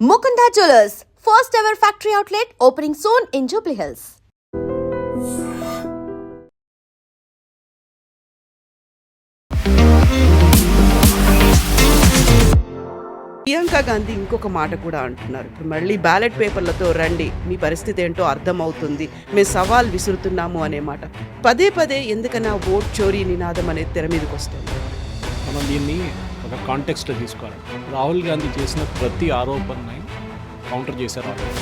Mukunda Jewelers, first ever factory outlet opening soon in Jubilee Hills. Priyanka Gandhi ఇంకొక మాట కూడా అంటున్నారు. ఇప్పుడు మళ్ళీ బ్యాలెట్ పేపర్లతో రండి, మీ పరిస్థితి ఏంటో అర్థమవుతుంది, మేము సవాల్ విసురుతున్నాము అనే మాట. పదే పదే ఎందుకన్నా ఓట్ చోరీ నినాదం అనేది తెర మీదకి వస్తుంది. మనం దీన్ని ఒక కాంటెక్స్ట్లో తీసుకోవాలి. రాహుల్ గాంధీ చేసిన ప్రతి ఆరోపణని కౌంటర్ చేశారు ఆల్రెడీ.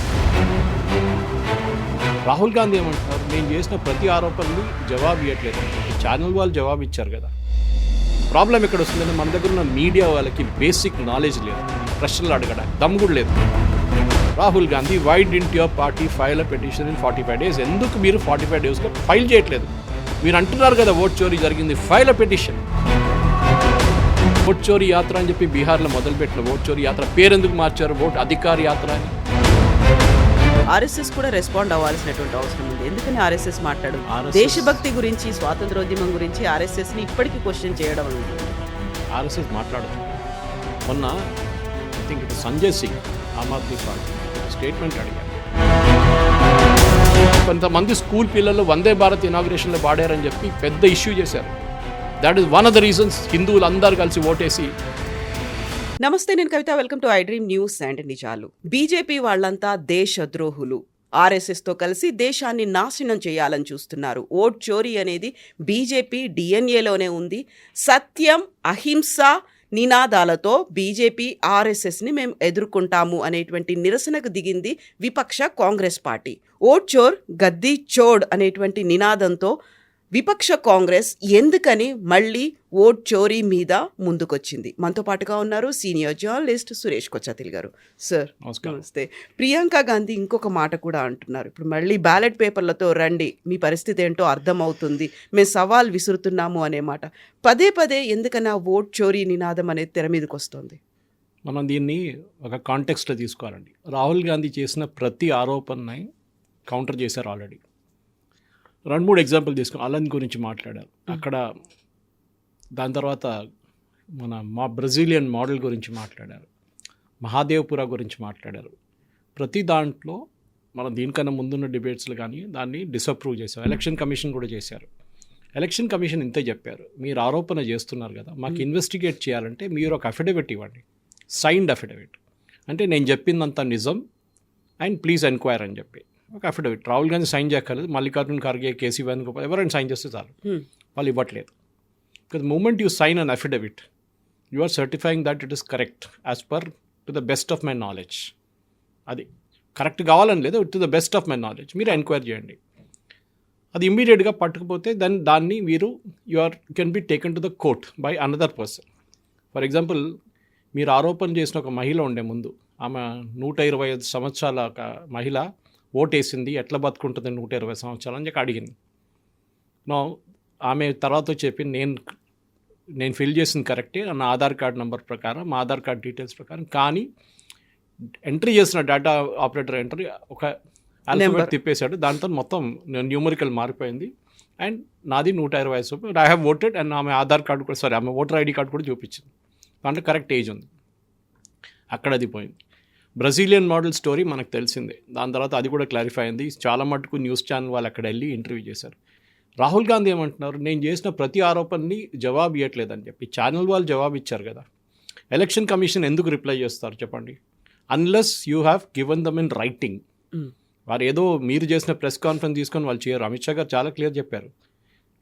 రాహుల్ గాంధీ ఏమంటున్నారు, నేను చేసిన ప్రతి ఆరోపణని జవాబు ఇవ్వట్లేదు. ఛానల్ వాళ్ళు జవాబు ఇచ్చారు కదా. ప్రాబ్లం ఎక్కడ వస్తుందంటే మన దగ్గర ఉన్న మీడియా వాళ్ళకి బేసిక్ నాలెడ్జ్ లేదు, ప్రశ్నలు అడగడానికి దమ్ము కూడా లేదు. Rahul Gandhi, why didn't your party file a petition in 45 days? ఎందుకు మీరు 45 daysలో ఫైల్ చేయట్లేదు? మీరు అంటున్నారు కదా ఓట్ చోరీ జరిగింది, ఫైల్ అ పిటిషన్. ఓట్ చోరీ యాత్ర అని చెప్పి బీహార్లో మొదలుపెట్టిన ఓట్ చోరీ యాత్ర పేరు ఎందుకు మార్చారు? ఓట్ అధికార యాత్ర అని. ఆర్ఎస్ఎస్ కూడా రెస్పాండ్ అవ్వాల్సినటువంటి అవసరం ఉంది. ఎందుకని ఆర్ఎస్ఎస్ మాట్లాడు? దేశభక్తి గురించి, స్వాతంత్రోద్యమం గురించి ఆర్ఎస్ఎస్ని ఇప్పటికీ క్వశ్చన్ చేయడం ఉంటుంది. ఆర్ఎస్ఎస్ మాట్లాడదు. మొన్న ఐ థింక్ ఇటు సంజయ్ సింగ్, ఆమ్ ఆద్మీ పార్టీ స్టేట్మెంట్ అడిగారు. కొంతమంది స్కూల్ పిల్లలు వందే భారత్ ఇనాగ్రేషన్లో పాడారని చెప్పి పెద్ద ఇష్యూ చేశారు. That is one of the reasons హిందువులు అందరూ కలిసి ఓటేసి. నమస్తే, నేను Kavitha. Welcome to I dream news and నిజాలు. బీజేపీ వాళ్ళంతా దేశద్రోహులు, ఆర్ఎస్ఎస్తో కలిసి దేశాన్ని నాశనం చేయాలని చూస్తున్నారు. ఓట్ చోరీ అనేది బీజేపీ డిఎన్ఏలోనే ఉంది. సత్యం, అహింస నినాదాలతో బీజేపీ ఆర్ఎస్ఎస్ని మేము ఎదుర్కొంటాము అనేటువంటి నిరసనకు దిగింది విపక్ష కాంగ్రెస్ పార్టీ. ఓట్ చోర్ గద్దీ చోడ్ అనేటువంటి నినాదంతో విపక్ష కాంగ్రెస్ ఎందుకని మళ్ళీ ఓట్ చోరీ మీద ముందుకొచ్చింది? మనతో పాటుగా ఉన్నారు సీనియర్ జర్నలిస్ట్ సురేష్ కొచ్చాతిల్ గారు. సార్ నమస్తే. ప్రియాంక గాంధీ ఇంకొక మాట కూడా అంటున్నారు. ఇప్పుడు మళ్ళీ బ్యాలెట్ పేపర్లతో రండి, మీ పరిస్థితి ఏంటో అర్థమవుతుంది, మేము సవాల్ విసురుతున్నాము అనే మాట. పదే పదే ఎందుకన్నా ఓట్ చోరీ నినాదం అనేది తెర మీదకి వస్తుంది? మనం దీన్ని ఒక కాంటెక్స్ట్లో తీసుకోవాలండి. రాహుల్ గాంధీ చేసిన ప్రతి ఆరోపణని కౌంటర్ చేశారు ఆల్రెడీ. 2-3 ఎగ్జాంపుల్ తీసుకుని అలన్ గురించి మాట్లాడారు అక్కడ. దాని తర్వాత మా బ్రెజిలియన్ మోడల్ గురించి మాట్లాడారు, మహాదేవ్పుర గురించి మాట్లాడారు. ప్రతి దాంట్లో మనం దీనికన్నా ముందున్న డిబేట్స్లో కానీ దాన్ని డిసప్రూవ్ చేశారు. ఎలక్షన్ కమిషన్ కూడా చేశారు. ఎలక్షన్ కమిషన్ ఇంతే చెప్పారు, మీరు ఆరోపణ చేస్తున్నారు కదా, మాకు ఇన్వెస్టిగేట్ చేయాలంటే మీరు ఒక అఫిడవిట్ ఇవ్వండి, సైన్డ్ అఫిడవిట్. అంటే నేను చెప్పిందంతా నిజం అండ్ ప్లీజ్ ఎంక్వైర్ అని చెప్పి ఒక అఫిడవిట్. రాహుల్ గాంధీ సైన్ చేయక్కర్లేదు, మల్లికార్జున్ ఖర్గే, కేసీ వేణుగోపాల్ ఎవరైనా సైన్ చేస్తే చాలు. వాళ్ళు ఇవ్వట్లేదు. Because moment you sign an affidavit, you are certifying that it is correct as per to the best of my knowledge. అది కరెక్ట్ కావాలని లేదు, to the best of my knowledge మీరు ఎంక్వైరీ చేయండి. అది ఇమ్మీడియట్గా పట్టుకుపోతే దాన్ని మీరు can be taken to the court by another person. For example, మీరు ఆరోపణ చేసిన ఒక మహిళ ఉండే ముందు, ఆమె 125 సంవత్సరాల ఒక మహిళ ఓటేసింది, ఎట్లా బతుకుంటుంది 120 సంవత్సరాలు అని చెప్పి అడిగింది. ఆమె తర్వాత చెప్పి నేను ఫిల్ చేసింది కరెక్టే నా ఆధార్ కార్డ్ నెంబర్ ప్రకారం, మా ఆధార్ కార్డ్ డీటెయిల్స్ ప్రకారం, కానీ ఎంట్రీ చేసిన డేటా ఆపరేటర్ ఎంట్రీ ఒక ఆల్ఫాబెట్ తిప్పేశాడు, దాంతో మొత్తం న్యూమరికల్ మారిపోయింది అండ్ నాది 120. ఐ హ్యావ్ ఓటెడ్ అండ్ ఆమె ఆధార్ కార్డు కూడా ఆమె ఓటర్ ఐడి కార్డు కూడా చూపించింది, దాంట్లో కరెక్ట్ ఏజ్ ఉంది. అక్కడ అది పోయింది. బ్రెజిలియన్ మోడల్ స్టోరీ మనకు తెలిసిందే. దాని తర్వాత అది కూడా క్లారిఫై అయింది. చాలా మటుకు న్యూస్ ఛానల్ వాళ్ళు అక్కడ వెళ్ళి ఇంటర్వ్యూ చేశారు. రాహుల్ గాంధీ ఏమంటున్నారు, నేను చేసిన ప్రతి ఆరోపణని జవాబు ఇవ్వట్లేదని చెప్పి ఛానల్ వాళ్ళు జవాబు ఇచ్చారు కదా. ఎలక్షన్ కమిషన్ ఎందుకు రిప్లై చేస్తారు చెప్పండి? Unless you have given them in writing. వారు ఏదో మీరు చేసిన ప్రెస్ కాన్ఫరెన్స్ తీసుకొని వాళ్ళు చేయరు. అమిత్ షా గారు చాలా క్లియర్ చెప్పారు,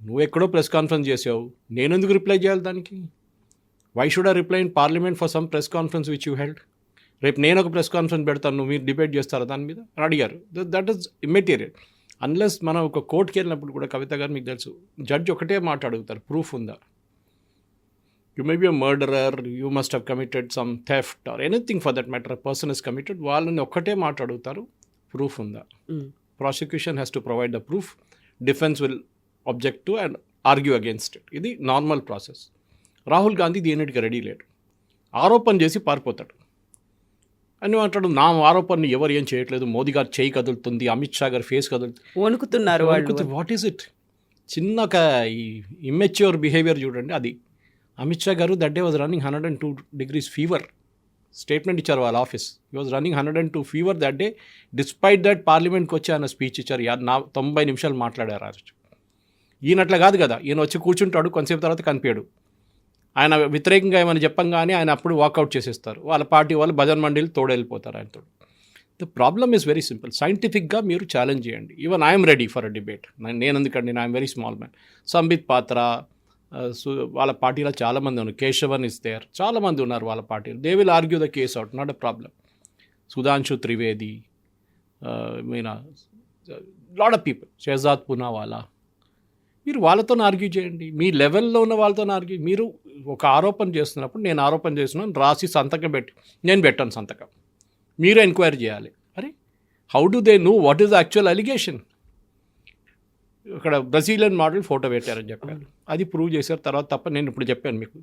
నువ్వు ఎక్కడో ప్రెస్ కాన్ఫరెన్స్ చేసావు, నేను ఎందుకు రిప్లై చేయాలి దానికి? Why should I reply in parliament for some press conference which you held? రేపు నేను ఒక ప్రెస్ కాన్ఫరెన్స్ పెడతాను, మీరు డిబేట్ చేస్తారా దాని మీద అని అడిగారు. That is immaterial. అన్లెస్ మనం ఒక కోర్టుకి వెళ్ళినప్పుడు కూడా కవిత గారు మీకు తెలుసు, జడ్జ్ ఒకటే మాట అడుగుతారు, ప్రూఫ్ ఉందా? You may be a murderer, you must have committed some theft or anything for that matter, person is committed. వాళ్ళని ఒక్కటే మాట అడుగుతారు, ప్రూఫ్ ఉందా? Prosecution has to provide the proof, defence will object to and argue against it. ఇది normal process. Rahul Gandhi దీనికి ready లేడు, ఆరోపణ చేసి పారిపోతాడు అని మాట్లాడు. నా ఆరోపణని ఎవరు ఏం చేయట్లేదు, మోదీ గారు చేయి కదులుతుంది, అమిత్ షా గారు ఫేస్ కదులుతుంది, వణుకుతున్నారు. What is it? చిన్న ఒక ఈ ఇమ్మెచ్యూర్ బిహేవియర్ చూడండి. అది అమిత్ షా గారు that day was running 102 degrees fever. Statement ఇచ్చారు వాళ్ళ office. He was running 102 fever that day. Despite that పార్లమెంట్కి వచ్చి ఆయన స్పీచ్ ఇచ్చారు. 90 నిమిషాలు మాట్లాడారు ఆ రోజు. ఈయన అట్లా కాదు కదా, ఈయన వచ్చి కూర్చుంటాడు, కొంతసేపు తర్వాత కనిపించాడు. ఆయన వ్యతిరేకంగా ఏమైనా చెప్పంగానే ఆయన అప్పుడు వాకౌట్ చేసేస్తారు. వాళ్ళ పార్టీ వాళ్ళు భజన్ మండలి తోడెళ్ళిపోతారు ఆయనతో. The problem is very simple. సైంటిఫిక్గా మీరు ఛాలెంజ్ చేయండి. Even I'm ready for a debate. నేను ఎందుకండి, I'm very small man. Sambit పాత్ర, వాళ్ళ పార్టీలో చాలామంది ఉన్నారు. కేశవన్ ఇస్ దేర్, చాలామంది ఉన్నారు వాళ్ళ పార్టీలో. They will argue the case out, not a problem. Sudhanshu Trivedi, Meena, lot of people, Shahzad Poonawalla, మీరు వాళ్ళతో ఆర్గ్యూ చేయండి. మీ లెవెల్లో ఉన్న వాళ్ళతో ఆర్గ్యూ. మీరు ఒక ఆరోపణ చేస్తున్నప్పుడు, నేను ఆరోపణ చేస్తున్నాను రాసి సంతకం పెట్టి, నేను పెట్టాను సంతకం, మీరు ఎంక్వైరీ చేయాలి. అరే how do they know what is the actual allegation? ఇక్కడ బ్రెజిలియన్ మోడల్ ఫోటో పెట్టారని చెప్పారు, అది ప్రూవ్ చేశారు. తర్వాత తప్ప నేను ఇప్పుడు చెప్పాను మీకు,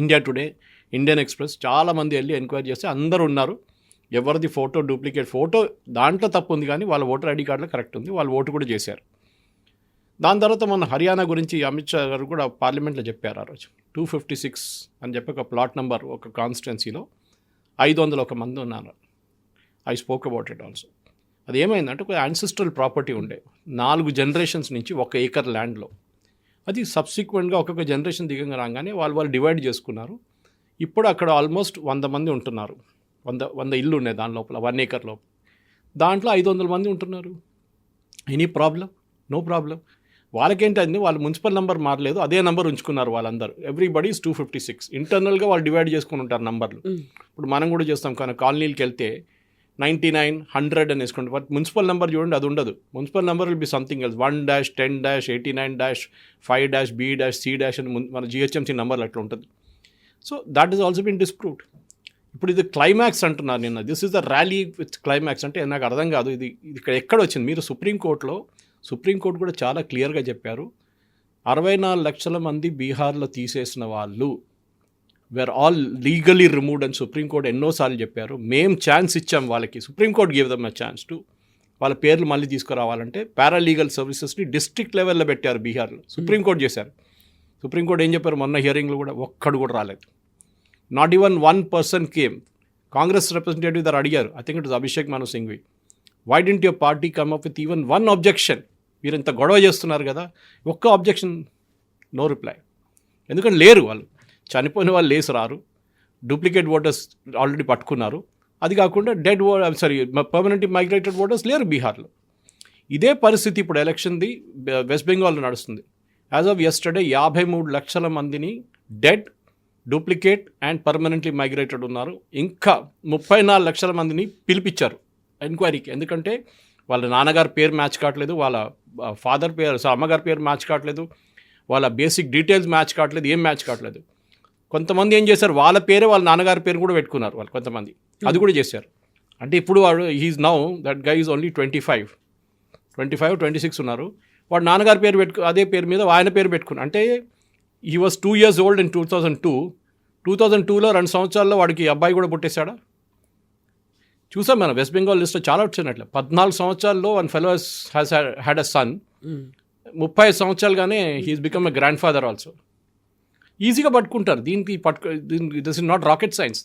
ఇండియా టుడే, ఇండియన్ ఎక్స్ప్రెస్ చాలామంది వెళ్ళి ఎంక్వైరీ చేస్తే అందరూ ఉన్నారు. ఎవరిది ఫోటో డూప్లికేట్ ఫోటో, దాంట్లో తప్పు ఉంది కానీ వాళ్ళ ఓటర్ ఐడి కార్డులో కరెక్ట్ ఉంది, వాళ్ళు ఓటు కూడా చేశారు. దాని తర్వాత మన హర్యానా గురించి అమిత్ షా గారు కూడా పార్లమెంట్లో చెప్పారు ఆ రోజు. 256 అని చెప్పి ఒక ప్లాట్ నెంబర్, ఒక కాన్స్టిట్యున్సీలో 501 మంది ఉన్నారు. I spoke about it also. అది ఏమైందంటే ఒక యాన్సిస్ట్రల్ ప్రాపర్టీ ఉండే 4 జనరేషన్స్ నుంచి 1 ఏకర్ ల్యాండ్లో. అది సబ్సిక్వెంట్గా ఒక్కొక్క జనరేషన్ దిగంగా రాగానే వాళ్ళు డివైడ్ చేసుకున్నారు. ఇప్పుడు అక్కడ ఆల్మోస్ట్ 100 మంది ఉంటున్నారు. 100 ఇల్లు ఉన్నాయి దాని లోపల, 1 ఏకర్ లోపల. దాంట్లో 500 మంది ఉంటున్నారు. Any problem? No problem. వాళ్ళకేంటి అండి, వాళ్ళు మున్సిపల్ నెంబర్ మారలేదు, అదే నెంబర్ ఉంచుకున్నారు వాళ్ళందరూ. Everybody is 256. ఇంటర్నల్గా వాళ్ళు డివైడ్ చేసుకుని ఉంటారు నంబర్లు. ఇప్పుడు మనం కూడా చేస్తాం, కానీ కాలనీకి వెళ్తే 99, 100 అని వేసుకుంటాం. బట్ మున్సిపల్ నెంబర్ చూడండి, అది ఉండదు. Municipal number will be something else, 1-10-89-5-B-C- అని మన జిహెచ్ఎంసీ నెంబర్లు అట్లా ఉంటుంది. So that is also been disproved. ఇప్పుడు ఇది క్లైమాక్స్ అంటున్నారు నిన్న. This is the rally with climax అంటే నాకు అర్థం కాదు. ఇది ఇక్కడ ఎక్కడ వచ్చింది? మీరు సుప్రీంకోర్టు కూడా చాలా క్లియర్గా చెప్పారు, 64 లక్షల మంది బీహార్లో తీసేసిన వాళ్ళు వేర్ ఆల్ లీగలీ రిమూవ్డ్ అని సుప్రీంకోర్టు ఎన్నోసార్లు చెప్పారు. మేము ఛాన్స్ ఇచ్చాం వాళ్ళకి. Supreme court give them a chance to వాళ్ళ పేర్లు మళ్ళీ తీసుకురావాలంటే పారాలీగల్ సర్వీసెస్ని డిస్ట్రిక్ట్ లెవెల్లో పెట్టారు బీహార్లో. సుప్రీంకోర్టు చేశారు. సుప్రీంకోర్టు ఏం చెప్పారు మొన్న హియరింగ్లో కూడా, ఒక్కడు కూడా రాలేదు. Not even 1 person came. Congress representative దగ్గర అడిగారు, I think it is Abhishek Manu Singhvi, why didn't your party come up with even 1 objection? మీరు ఇంత గొడవ చేస్తున్నారు కదా, ఒక్క అబ్జెక్షన్, నో రిప్లై. ఎందుకంటే లేరు వాళ్ళు, చనిపోయిన వాళ్ళు లేసి రారు, డూప్లికేట్ ఓటర్స్ ఆల్రెడీ పట్టుకున్నారు. అది కాకుండా పర్మనెంట్ మైగ్రేటెడ్ ఓటర్స్ లేరు బీహార్లో. ఇదే పరిస్థితి ఇప్పుడు ఎలక్షన్ది వెస్ట్ బెంగాల్లో నడుస్తుంది. యాజ్ ఆఫ్ యెస్టర్డే 53 లక్షల మందిని dead, duplicate and permanently migrated ఉన్నారు. ఇంకా 34 లక్షల మందిని పిలిపించారు ఎంక్వైరీకి. ఎందుకంటే వాళ్ళ నాన్నగారి పేరు మ్యాచ్ కావట్లేదు, వాళ్ళ ఫాదర్ పేరు, అమ్మగారి పేరు మ్యాచ్ కావట్లేదు, వాళ్ళ బేసిక్ డీటెయిల్స్ మ్యాచ్ కావట్లేదు, ఏం మ్యాచ్ కావట్లేదు. కొంతమంది ఏం చేశారు, వాళ్ళ పేరే వాళ్ళ నాన్నగారి పేరు కూడా పెట్టుకున్నారు వాళ్ళు కొంతమంది, అది కూడా చేశారు. అంటే ఇప్పుడు వాడు he is now that guy is only 25, 26 ఉన్నారు. వాడు నాన్నగారి పేరు అదే పేరు మీద ఆయన పేరు పెట్టుకున్నారు. అంటే he was 2 years old in 2002లో 2 సంవత్సరాల్లో వాడికి అబ్బాయి కూడా పుట్టేశాడా? చూసాం మనం వెస్ట్ బెంగాల్ లిస్ట్లో చాలా వచ్చినట్లే. 14 సంవత్సరాల్లో 1 fellow has had a son. 30 సంవత్సరాలుగానే he is become a grandfather also. ఈజీగా పట్టుకుంటారు. This is not rocket science.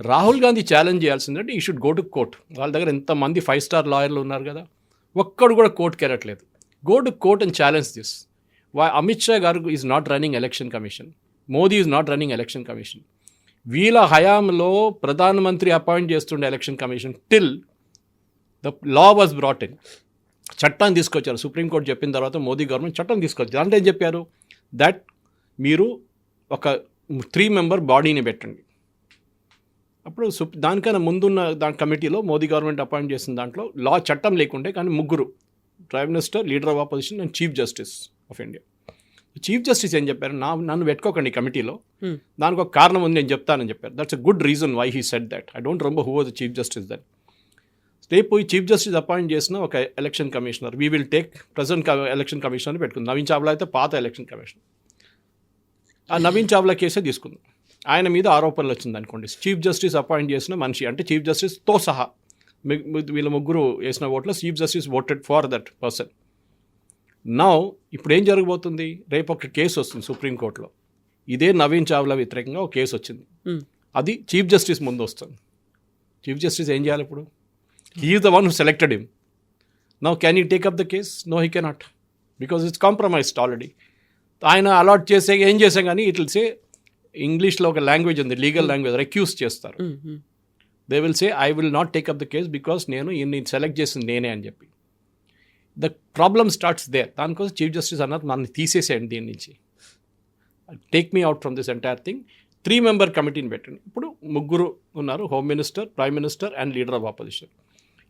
Rahul Gandhi challenge చేయాల్సిందంటే he should go to court. వాళ్ళ దగ్గర ఎంతమంది 5 star లాయర్లు ఉన్నారు కదా, ఒక్కడు కూడా కోర్టుకి వెళ్ళట్లేదు. Go to court and challenge this. Amit Shah garu is not running election commission, Modi is not running election commission. వీళ్ళ హయాంలో ప్రధానమంత్రి అపాయింట్ చేస్తుండే election commission till the law was brought in. చట్టాన్ని తీసుకొచ్చారు. సుప్రీంకోర్టు చెప్పిన తర్వాత మోదీ గవర్నమెంట్ చట్టం తీసుకొచ్చారు. అంటే ఏం చెప్పారు, దట్ మీరు ఒక 3 member బాడీని పెట్టండి. అప్పుడు దానికన్నా ముందున్న కమిటీలో మోదీ గవర్నమెంట్ అపాయింట్ చేసిన దాంట్లో లా చట్టం లేకుండే, కానీ 3 prime minister, leader of opposition and chief justice of India. Chief justice ఏం చెప్పారు, నన్ను పెట్టుకోకండి కమిటీలో, దానికి ఒక కారణం ఉంది నేను చెప్తానని చెప్పారు. That's a good reason why he said that. I don't remember who was the chief justice then. రేపు ఈ చీఫ్ జస్టిస్ అపాయింట్ చేసిన ఒక election commissioner, we will take present election కమిషనర్ని పెట్టుకుంది. నవీన్ చావ్లా అయితే పాత ఎలక్షన్ కమిషనర్. ఆ నవీన్ చావ్లా కేసే తీసుకుంది. ఆయన మీద ఆరోపణలు వచ్చింది అనుకోండి. చీఫ్ జస్టిస్ అపాయింట్ చేసిన మనిషి, అంటే చీఫ్ జస్టిస్తో సహా వీళ్ళ 3 వేసిన ఓట్లో chief justice voted for that person. Now ఇప్పుడు ఏం జరగబోతుంది, రేపు ఒక కేసు వస్తుంది సుప్రీంకోర్టులో. ఇదే నవీన్ చావ్లా వ్యతిరేకంగా ఒక కేసు వచ్చింది. అది చీఫ్ జస్టిస్ ముందు వస్తుంది. చీఫ్ జస్టిస్ ఏం చేయాలి ఇప్పుడు? He is the one who selected him. Now can you take up the case? No, he cannot, because it's compromised already. ఆయన అలాట్ చేసే ఏం చేసాం కానీ ఇట్ విల్ సే, ఇంగ్లీష్లో ఒక లాంగ్వేజ్ ఉంది, లీగల్ లాంగ్వేజ్, రెక్యూస్ చేస్తారు. They will say I will not take up the case because నేను సెలెక్ట్ చేసింది నేనే అని చెప్పి. The problem starts there. దానికోసం చీఫ్ జస్టిస్ అన్నారు నన్ను తీసేసేయండి దీని నుంచి, take me out from this entire thing. 3 member కమిటీని పెట్టండి. ఇప్పుడు 3 ఉన్నారు, home minister, prime minister and leader of opposition.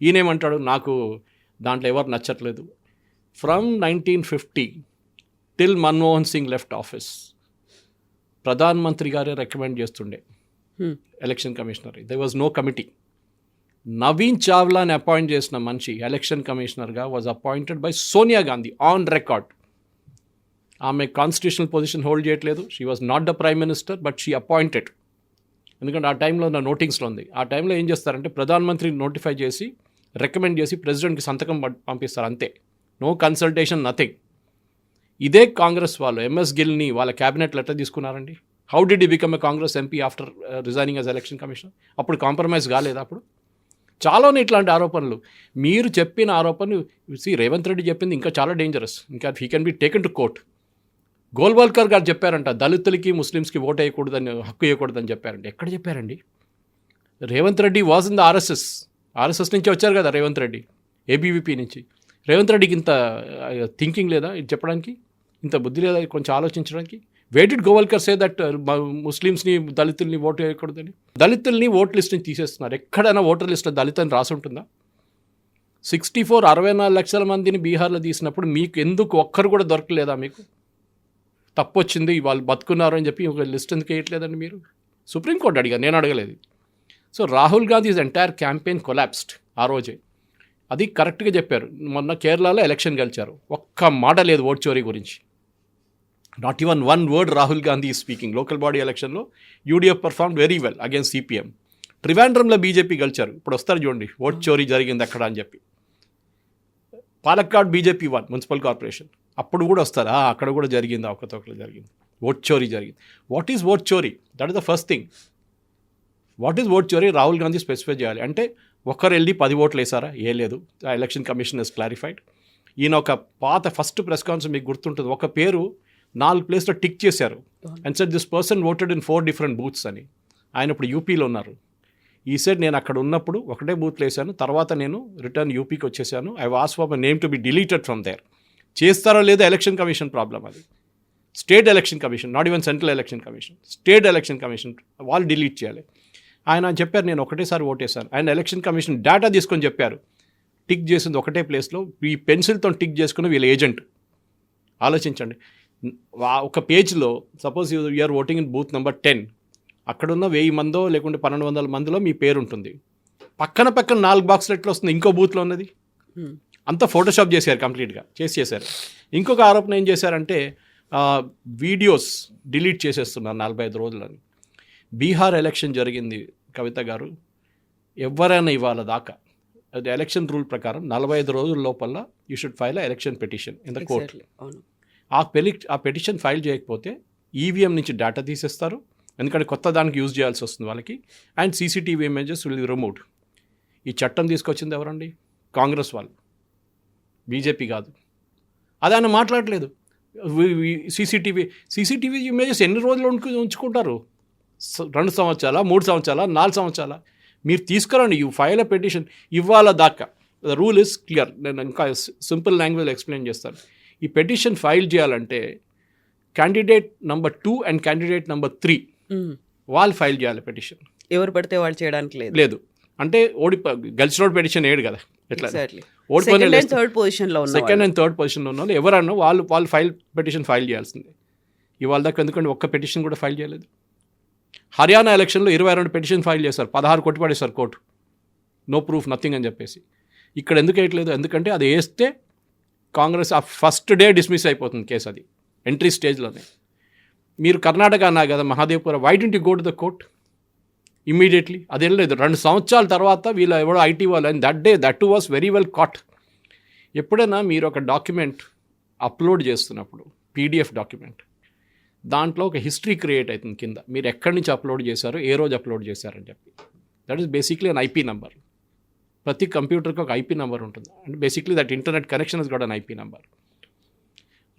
ఈయనేమంటాడు, నాకు దాంట్లో ఎవరు నచ్చట్లేదు. From 1950 till Manmohan Singh left office ప్రధాన్ మంత్రి గారే రికమెండ్ చేస్తుండే election commissioner. They was no committee. Naveen చావ్లాని అపాయింట్ చేసిన మనిషి ఎలక్షన్ కమిషనర్గా was appointed by Sonia Gandhi on record. ఆమె కాన్స్టిట్యూషనల్ పొజిషన్ హోల్డ్ చేయట్లేదు. She was not the prime minister but she appointed. ఎందుకంటే ఆ టైంలో నా నోటింగ్స్లో ఉంది. ఆ టైంలో ఏం చేస్తారంటే ప్రధానమంత్రి నోటిఫై చేసి రికమెండ్ చేసి ప్రెసిడెంట్కి సంతకం పంపిస్తారు, అంతే. No consultation, nothing. ఇదే కాంగ్రెస్ వాళ్ళు ఎంఎస్ గిల్ని వాళ్ళ క్యాబినెట్లో ఎట్లా తీసుకున్నారండి? How did he become a Congress MP after resigning as election commissioner? అప్పుడు కాంప్రమైజ్ కాలేదు. అప్పుడు చాలానే ఇట్లాంటి ఆరోపణలు. మీరు చెప్పిన ఆరోపణలు రేవంత్ రెడ్డి చెప్పింది ఇంకా చాలా డేంజరస్. ఇంకా he can be taken to court. Golwalkar గారు చెప్పారంట దళితులకి ముస్లిమ్స్కి ఓటు వేయకూడదని, హక్కు వేయకూడదని చెప్పారండి. ఎక్కడ చెప్పారండి? Revanth Reddy was in the RSS నుంచి వచ్చారు కదా రేవంత్ రెడ్డి, ఏబీవీపీ నుంచి. రేవంత్ రెడ్డికి ఇంత థింకింగ్ లేదా ఇది చెప్పడానికి? ఇంత బుద్ధి లేదా కొంచెం ఆలోచించడానికి? వేర్ డిడ్ గోవాల్కర్ సే దట్ ముస్లిమ్స్ని, దళితుల్ని ఓటు వేయకూడదని? దళితుల్ని ఓట్ లిస్ట్ నుంచి తీసేస్తున్నారు. ఎక్కడైనా ఓటర్ లిస్ట్లో దళిత్ అని రాసి ఉంటుందా? 64 లక్షల మందిని బీహార్లో తీసినప్పుడు మీకు ఎందుకు ఒక్కరు కూడా దొరకలేదా? మీకు తప్పు వచ్చింది, వాళ్ళు బతుకున్నారు అని చెప్పి ఒక లిస్ట్ ఎందుకు వేయట్లేదండి మీరు? సుప్రీంకోర్టు అడిగారు, నేను అడగలేదు. So Rahul Gandhi's entire campaign collapsed ఆ రోజే. అది కరెక్ట్గా చెప్పారు. మొన్న కేరళలో ఎలక్షన్ గెలిచారు, ఒక్క మాట లేదు ఓట్ చోరీ గురించి. Not even 1 word Rahul Gandhi speaking. Local body ఎలక్షన్లో UDF performed very well against CPM. ట్రివాండ్రంలో బీజేపీ గెలిచారు. ఇప్పుడు వస్తారు చూడండి ఓట్ చోరీ జరిగింది అక్కడ అని చెప్పి. పాలక్కాడ్ బీజేపీ 1 మున్సిపల్ కార్పొరేషన్, అప్పుడు కూడా వస్తారా అక్కడ కూడా జరిగింది, అవకతవకలు జరిగింది, ఓట్ చోరీ జరిగింది. వాట్ ఈజ్ ఓట్ చోరీ? That is the first thing. What is vote చోరీ? రాహుల్ గాంధీ స్పెసిఫై చేయాలి. అంటే ఒక్కరు వెళ్ళి 10 ఓట్లు వేసారా? ఏ లేదు. ఆ ఎలక్షన్ కమిషన్ ఇస్ క్లారిఫైడ్. ఈయన ఒక పాత ఫస్ట్ ప్రెస్ కాన్ఫరెన్స్ మీకు గుర్తుంటుంది, ఒక పేరు 4 ప్లేస్లో టిక్ చేశారు and said this person voted in 4 different booths అని. ఆయన ఇప్పుడు యూపీలో ఉన్నారు. ఈ సెడ్ నేను అక్కడ ఉన్నప్పుడు ఒకటే బూత్లో వేసాను, తర్వాత నేను రిటర్న్ యూపీకి వచ్చేసాను. I was for my name to be deleted from there. చేస్తారో లేదో ఎలక్షన్ కమిషన్ ప్రాబ్లం అది. State election commission, not even central election commission, state election commission వాళ్ళు డిలీట్ చేయాలి. ఆయన చెప్పారు నేను ఒకటేసారి ఓటేశాను. ఆయన ఎలక్షన్ కమిషన్ డేటా తీసుకొని చెప్పారు టిక్ చేసింది ఒకటే ప్లేస్లో, ఈ పెన్సిల్తో టిక్ చేసుకుని వీళ్ళ ఏజెంట్. ఆలోచించండి, ఒక పేజ్లో suppose you're voting in booth number 10, అక్కడున్న 1000 మందో లేకుంటే 1200 మందిలో మీ పేరు ఉంటుంది. పక్కన 4 బాక్సులు ఎట్లా వస్తుంది ఇంకో బూత్లో ఉన్నది? అంతా ఫోటోషాప్ చేశారు, కంప్లీట్గా చేశారు. ఇంకొక ఆరోపణ ఏం చేశారంటే వీడియోస్ డిలీట్ చేసేస్తున్నారు 45 రోజులని. బీహార్ ఎలక్షన్ జరిగింది కవిత గారు, ఎవరైనా ఇవాళ దాకా అది ఎలక్షన్ రూల్ ప్రకారం 45 రోజుల లోపల you should file election petition in the court. ఆ పిటిషన్ ఫైల్ చేయకపోతే ఈవీఎం నుంచి డేటా తీసేస్తారు, ఎందుకంటే కొత్త దానికి యూజ్ చేయాల్సి వస్తుంది వాళ్ళకి. And CCTV images will be removed. ఈ చట్టం తీసుకొచ్చింది ఎవరండి? కాంగ్రెస్ వాళ్ళు, బీజేపీ కాదు. అది ఆయన మాట్లాడలేదు. సీసీటీవీ ఇమేజెస్ ఎన్ని రోజులు ఉంచుకుంటారు? 2 సంవత్సరాల, 3 సంవత్సరాల, 4 సంవత్సరాల? మీరు తీసుకురండి, యూ ఫైల్ అ పిటిషన్ ఇవాళ దాకా. The rule is clear. నేను ఇంకా సింపుల్ లాంగ్వేజ్లో ఎక్స్ప్లెయిన్ చేస్తాను. ఈ పిటిషన్ ఫైల్ చేయాలంటే candidate number 2 and candidate number 3 వాళ్ళు ఫైల్ చేయాలి పిటిషన్. ఎవరు పడితే వాళ్ళు చేయడానికి లేదు. అంటే గెలిచినోడు పిటిషన్ వేయడు కదా, ఎట్లా సెకండ్ అండ్ థర్డ్ పొజిషన్లో ఉన్న వాళ్ళు ఎవరన్నా వాళ్ళు పిటిషన్ ఫైల్ చేయాల్సిందే. ఇవాళ దాకా ఎందుకంటే ఒక్క పిటిషన్ కూడా ఫైల్ చేయలేదు. హర్యానా ఎలక్షన్లో 22 పిటిషన్ ఫైల్ చేశారు, 16 కొట్టిపడేశారు కోర్టు, నో ప్రూఫ్ నథింగ్ అని చెప్పేసి. ఇక్కడ ఎందుకు వేయట్లేదు? ఎందుకంటే అది వేస్తే కాంగ్రెస్ ఆ ఫస్ట్ డే డిస్మిస్ అయిపోతుంది కేసు, అది ఎంట్రీ స్టేజ్లోనే. మీరు కర్ణాటక అన్నా కదా Mahadevapura, why don't you go to the court immediately? అది వెళ్ళలేదు. 2 సంవత్సరాల తర్వాత వీళ్ళు ఎవడో ఐటీ వాళ్ళు, and that was very well caught. ఎప్పుడైనా మీరు ఒక డాక్యుమెంట్ అప్లోడ్ చేస్తున్నప్పుడు, పీడిఎఫ్ డాక్యుమెంట్, దాంట్లో ఒక హిస్టరీ క్రియేట్ అవుతుంది కింద మీరు ఎక్కడి నుంచి అప్లోడ్ చేశారు, ఏ రోజు అప్లోడ్ చేశారని చెప్పి. That is basically an IP number. ప్రతి కంప్యూటర్కి ఒక ఐపీ నెంబర్ ఉంటుంది. And basically that internet connection is got an IP number.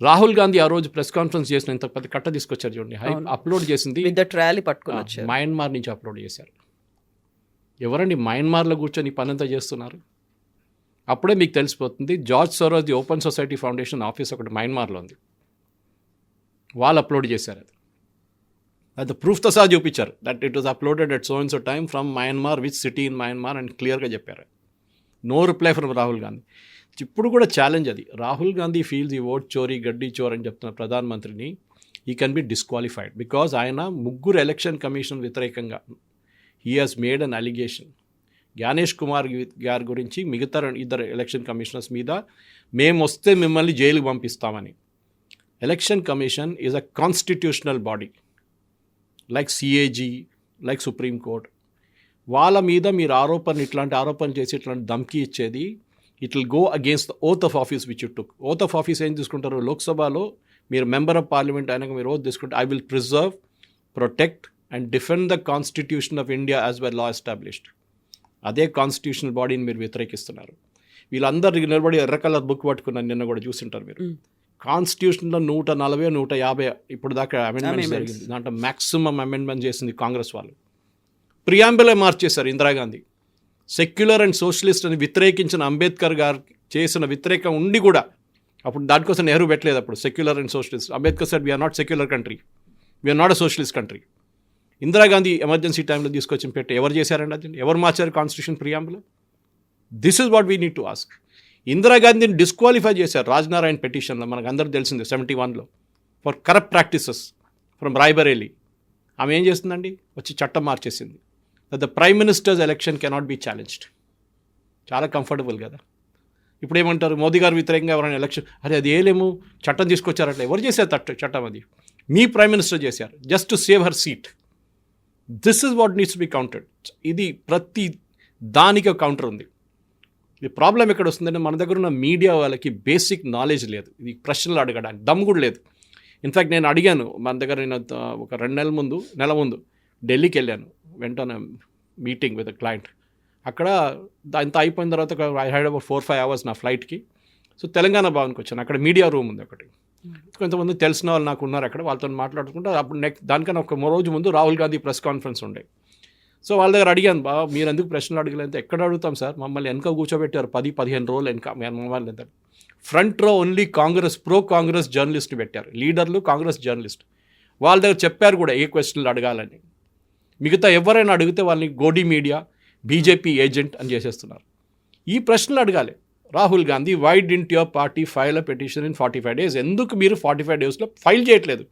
Rahul Gandhi ఆ రోజు ప్రెస్ కాన్ఫరెన్స్ చేసిన ఇంత పెద్ద కట్ట తీసుకొచ్చారు చూడండి, అప్లోడ్ చేసింది ట్రాలీ పట్టుకొని వచ్చారు, మయన్మార్ నుంచి అప్లోడ్ చేశారు. ఎవరండి మయన్మార్లో కూర్చొని పని అంతా చేస్తున్నారు? అప్పుడే మీకు తెలిసిపోతుంది. George Soros the open society foundation office ఒకటి మయన్మార్లో ఉంది, వాళ్ళు అప్లోడ్ చేశారు. అది ప్రూఫ్తో సహా చూపించారు that it was uploaded at so and so time from Myanmar, which city in Myanmar అని క్లియర్గా చెప్పారు. No reply from Rahul Gandhi. ఇప్పుడు కూడా ఛాలెంజ్ అది. రాహుల్ గాంధీ ఫీల్స్ ఈ ఓట్ చోరీ, గడ్డి చోర్ అని చెప్తున్న ప్రధానమంత్రిని ఈ కెన్ బి డిస్క్వాలిఫైడ్ బికాజ్ ఆయన 3 ఎలక్షన్ కమిషన్ వ్యతిరేకంగా he has made an allegation. Gyanesh Kumar గారి గురించి మిగతా 2 ఎలక్షన్ కమిషనర్స్ మీద మేము వస్తే మిమ్మల్ని జైలుకు పంపిస్తామని. Election commission is a constitutional body like CAG, like supreme court. వాళ్ళ మీద మీరు ఇట్లాంటి ఆరోపణలు చేసి ఇట్లాంటి ధమ్కీ ఇచ్చేది, it will go against the oath of office which you took. Oath of office ఏం తీసుకుంటారు? లోక్సభలో మీరు మెంబర్ ఆఫ్ పార్లమెంట్ అయినాక మీరు ఓత్ తీసుకుంటే I will preserve, protect and defend the constitution of India as well law established. అదే constitutional బాడీని మీరు వ్యతిరేకిస్తున్నారు. వీళ్ళందరికీ నిలబడి ఎర్ర కలర్ బుక్ పట్టుకున్నారు, నిన్న కూడా చూసింటారు మీరు. కాన్స్టిట్యూషన్లో 140, 150 ఇప్పుడు దాకా అమెండ్మెంట్స్ జరిగింది. దాంట్లో మ్యాక్సిమం అమెండ్మెంట్ చేసింది కాంగ్రెస్ వాళ్ళు. ప్రియాంబులే మార్చేశారు ఇందిరాగాంధీ. సెక్యులర్ అండ్ సోషలిస్ట్ అని వ్యతిరేకించిన అంబేద్కర్ గారు చేసిన వ్యతిరేకం ఉండి కూడా అప్పుడు దానికోసం నెహ్రూ పెట్టలేదు. అప్పుడు secular and socialist Ambedkar said we are not secular country, we are not a socialist country. Indira Gandhi emergency టైంలో తీసుకొచ్చి పెట్టి ఎవరు చేశారండి? అది ఎవరు మార్చారు constitution ప్రియాంబులో? This is what we need to ask. ఇందిరాగాంధీని disqualify చేశారు రాజ్నారాయణ పిటిషన్లో, మనకు అందరూ తెలిసిందే 71లో, for corrupt practices from Rae Bareli. ఆమె ఏం చేస్తుందండి? వచ్చి చట్టం మార్చేసింది that the prime ministers election cannot be challenged. చాలా కంఫర్టబుల్ కదా. ఇప్పుడు ఏమంటారు? మోదీ గారు వ్యతిరేకంగా ఎవరైనా ఎలక్షన్, అది ఏలేము చట్టం తీసుకొచ్చారు. అట్లా ఎవరు చేశారు చట్టం? అది మీ ప్రైమ్ మినిస్టర్ చేశారు just to save her seat. This is what needs to be counted. ఇది ప్రతి దానికి కౌంటర్ ఉంది. ఈ ప్రాబ్లం ఎక్కడ వస్తుందంటే మన దగ్గర ఉన్న మీడియా వాళ్ళకి బేసిక్ నాలెడ్జ్ లేదు, ఇది ప్రశ్నలు అడగడానికి దమ్ము కూడా లేదు. ఇన్ఫ్యాక్ట్ నేను అడిగాను, మన దగ్గర నేను ఒక 2 నెలల ముందు ఢిల్లీకి వెళ్ళాను, వెంటనే మీటింగ్ విత్ క్లయింట్. అక్కడ అంత అయిపోయిన తర్వాత ఐ హ్యాడ్ అబౌట్ 4-5 hours నా ఫ్లైట్కి. సో తెలంగాణ భవన్కి వచ్చాను. అక్కడ మీడియా రూమ్ ఉంది ఒకటి. కొంతమంది తెలిసిన వాళ్ళు నాకు ఉన్నారు అక్కడ, వాళ్ళతో మాట్లాడుకుంటే అప్పుడు దానికన్నా ఒక రోజు ముందు రాహుల్ గాంధీ ప్రెస్ కాన్ఫరెన్స్ ఉండే. సో వాళ్ళ దగ్గర అడిగాను, బాబా మీరు ఎందుకు ప్రశ్నలు అడగలేదు? ఎక్కడ అడుగుతాం సార్, మమ్మల్ని వెనక కూర్చోబెట్టారు 10-15 రోజులు వెనక. మమ్మల్ని ఎంత ఫ్రంట్ రో only Congress, pro Congress journalist పెట్టారు, లీడర్లు కాంగ్రెస్ జర్నలిస్ట్. వాళ్ళ దగ్గర చెప్పారు కూడా ఏ క్వశ్చన్లు అడగాలని. మిగతా ఎవరైనా అడిగితే వాళ్ళని గోడీ మీడియా, బీజేపీ ఏజెంట్ అని చేసేస్తున్నారు. ఈ ప్రశ్నలు అడగాలి. Rahul Gandhi, why didn't your party file a petition in 45 days? ఎందుకు మీరు 45 daysలో ఫైల్ చేయట్లేదు?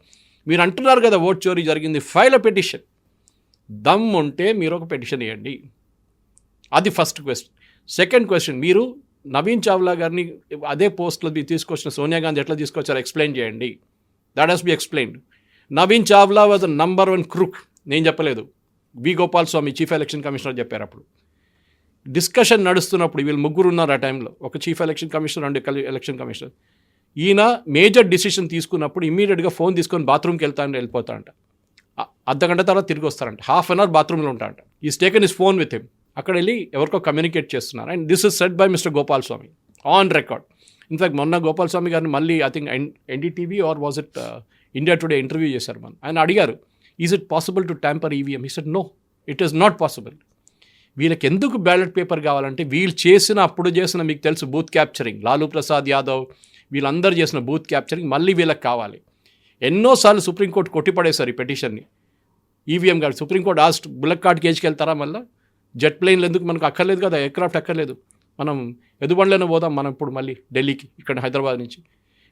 మీరు అంటున్నారు కదా ఓట్ చోరీ జరిగింది, ఫైల్ అ పిటిషన్. దమ్ ఉంటే మీరు ఒక పిటిషన్ ఇవ్వండి. అది ఫస్ట్ క్వశ్చన్. సెకండ్ క్వశ్చన్, మీరు నవీన్ చావ్లా గారిని అదే పోస్ట్లో తీసుకొచ్చిన సోనియా గాంధీ ఎట్లా తీసుకొచ్చారో ఎక్స్ప్లెయిన్ చేయండి. That has B explained. Naveen Chawla was the number 1 crook. నేను చెప్పలేదు, వి గోపాల్ స్వామి చీఫ్ ఎలక్షన్ కమిషనర్ చెప్పారు. అప్పుడు డిస్కషన్ నడుస్తున్నప్పుడు వీళ్ళు 3 ఉన్నారు ఆ టైంలో, ఒక chief election commissioner, 2 election commissioner. ఈయన మేజర్ డిసిషన్ తీసుకున్నప్పుడు ఇమీడియట్గా ఫోన్ తీసుకొని బాత్రూమ్కి వెళ్ళిపోతాడంట. అర్ధగంట తర్వాత తిరిగి వస్తారంట. ½ an hour బాత్రూంలో ఉంటారంట. Is taken his phone with him. అక్కడ వెళ్ళి ఎవరికో కమ్యూనికేట్ చేస్తున్నారు. And this is said by mister Gopal Swami on record. In fact మొన్న గోపాల్ స్వామి గారిని మళ్ళీ I think NDTV or was it India Today interview చేశారు. ఆయన అడిగారు, is it possible to tamper EVM? He said no, it is not possible. వీళ్ళకి ఎందుకు ballot paper కావాలంటే వీళ్ళు అప్పుడు చేసిన మీకు తెలుసు బూత్ క్యాప్చరింగ్, లాలూ ప్రసాద్ యాదవ్ వీళ్ళందరూ చేసిన బూత్ క్యాప్చరింగ్ మళ్ళీ వీళ్ళకి కావాలి. ఎన్నోసార్లు సుప్రీంకోర్టు కొట్టిపడేశారు ఈ పిటిషన్ని. ఈవీఎం గారు సుప్రీంకోర్టు ఆస్ట్ బుల్లెట్ కార్డ్ కేజ్కి వెళ్తారా? మళ్ళీ జెట్ ప్లేన్లు ఎందుకు? మనకు అక్కర్లేదు కదా, ఎయిర్క్రాఫ్ట్ అక్కర్లేదు, మనం ఎదుబండ్లోనే పోదాం మనం ఇప్పుడు మళ్ళీ ఢిల్లీకి ఇక్కడ హైదరాబాద్ నుంచి.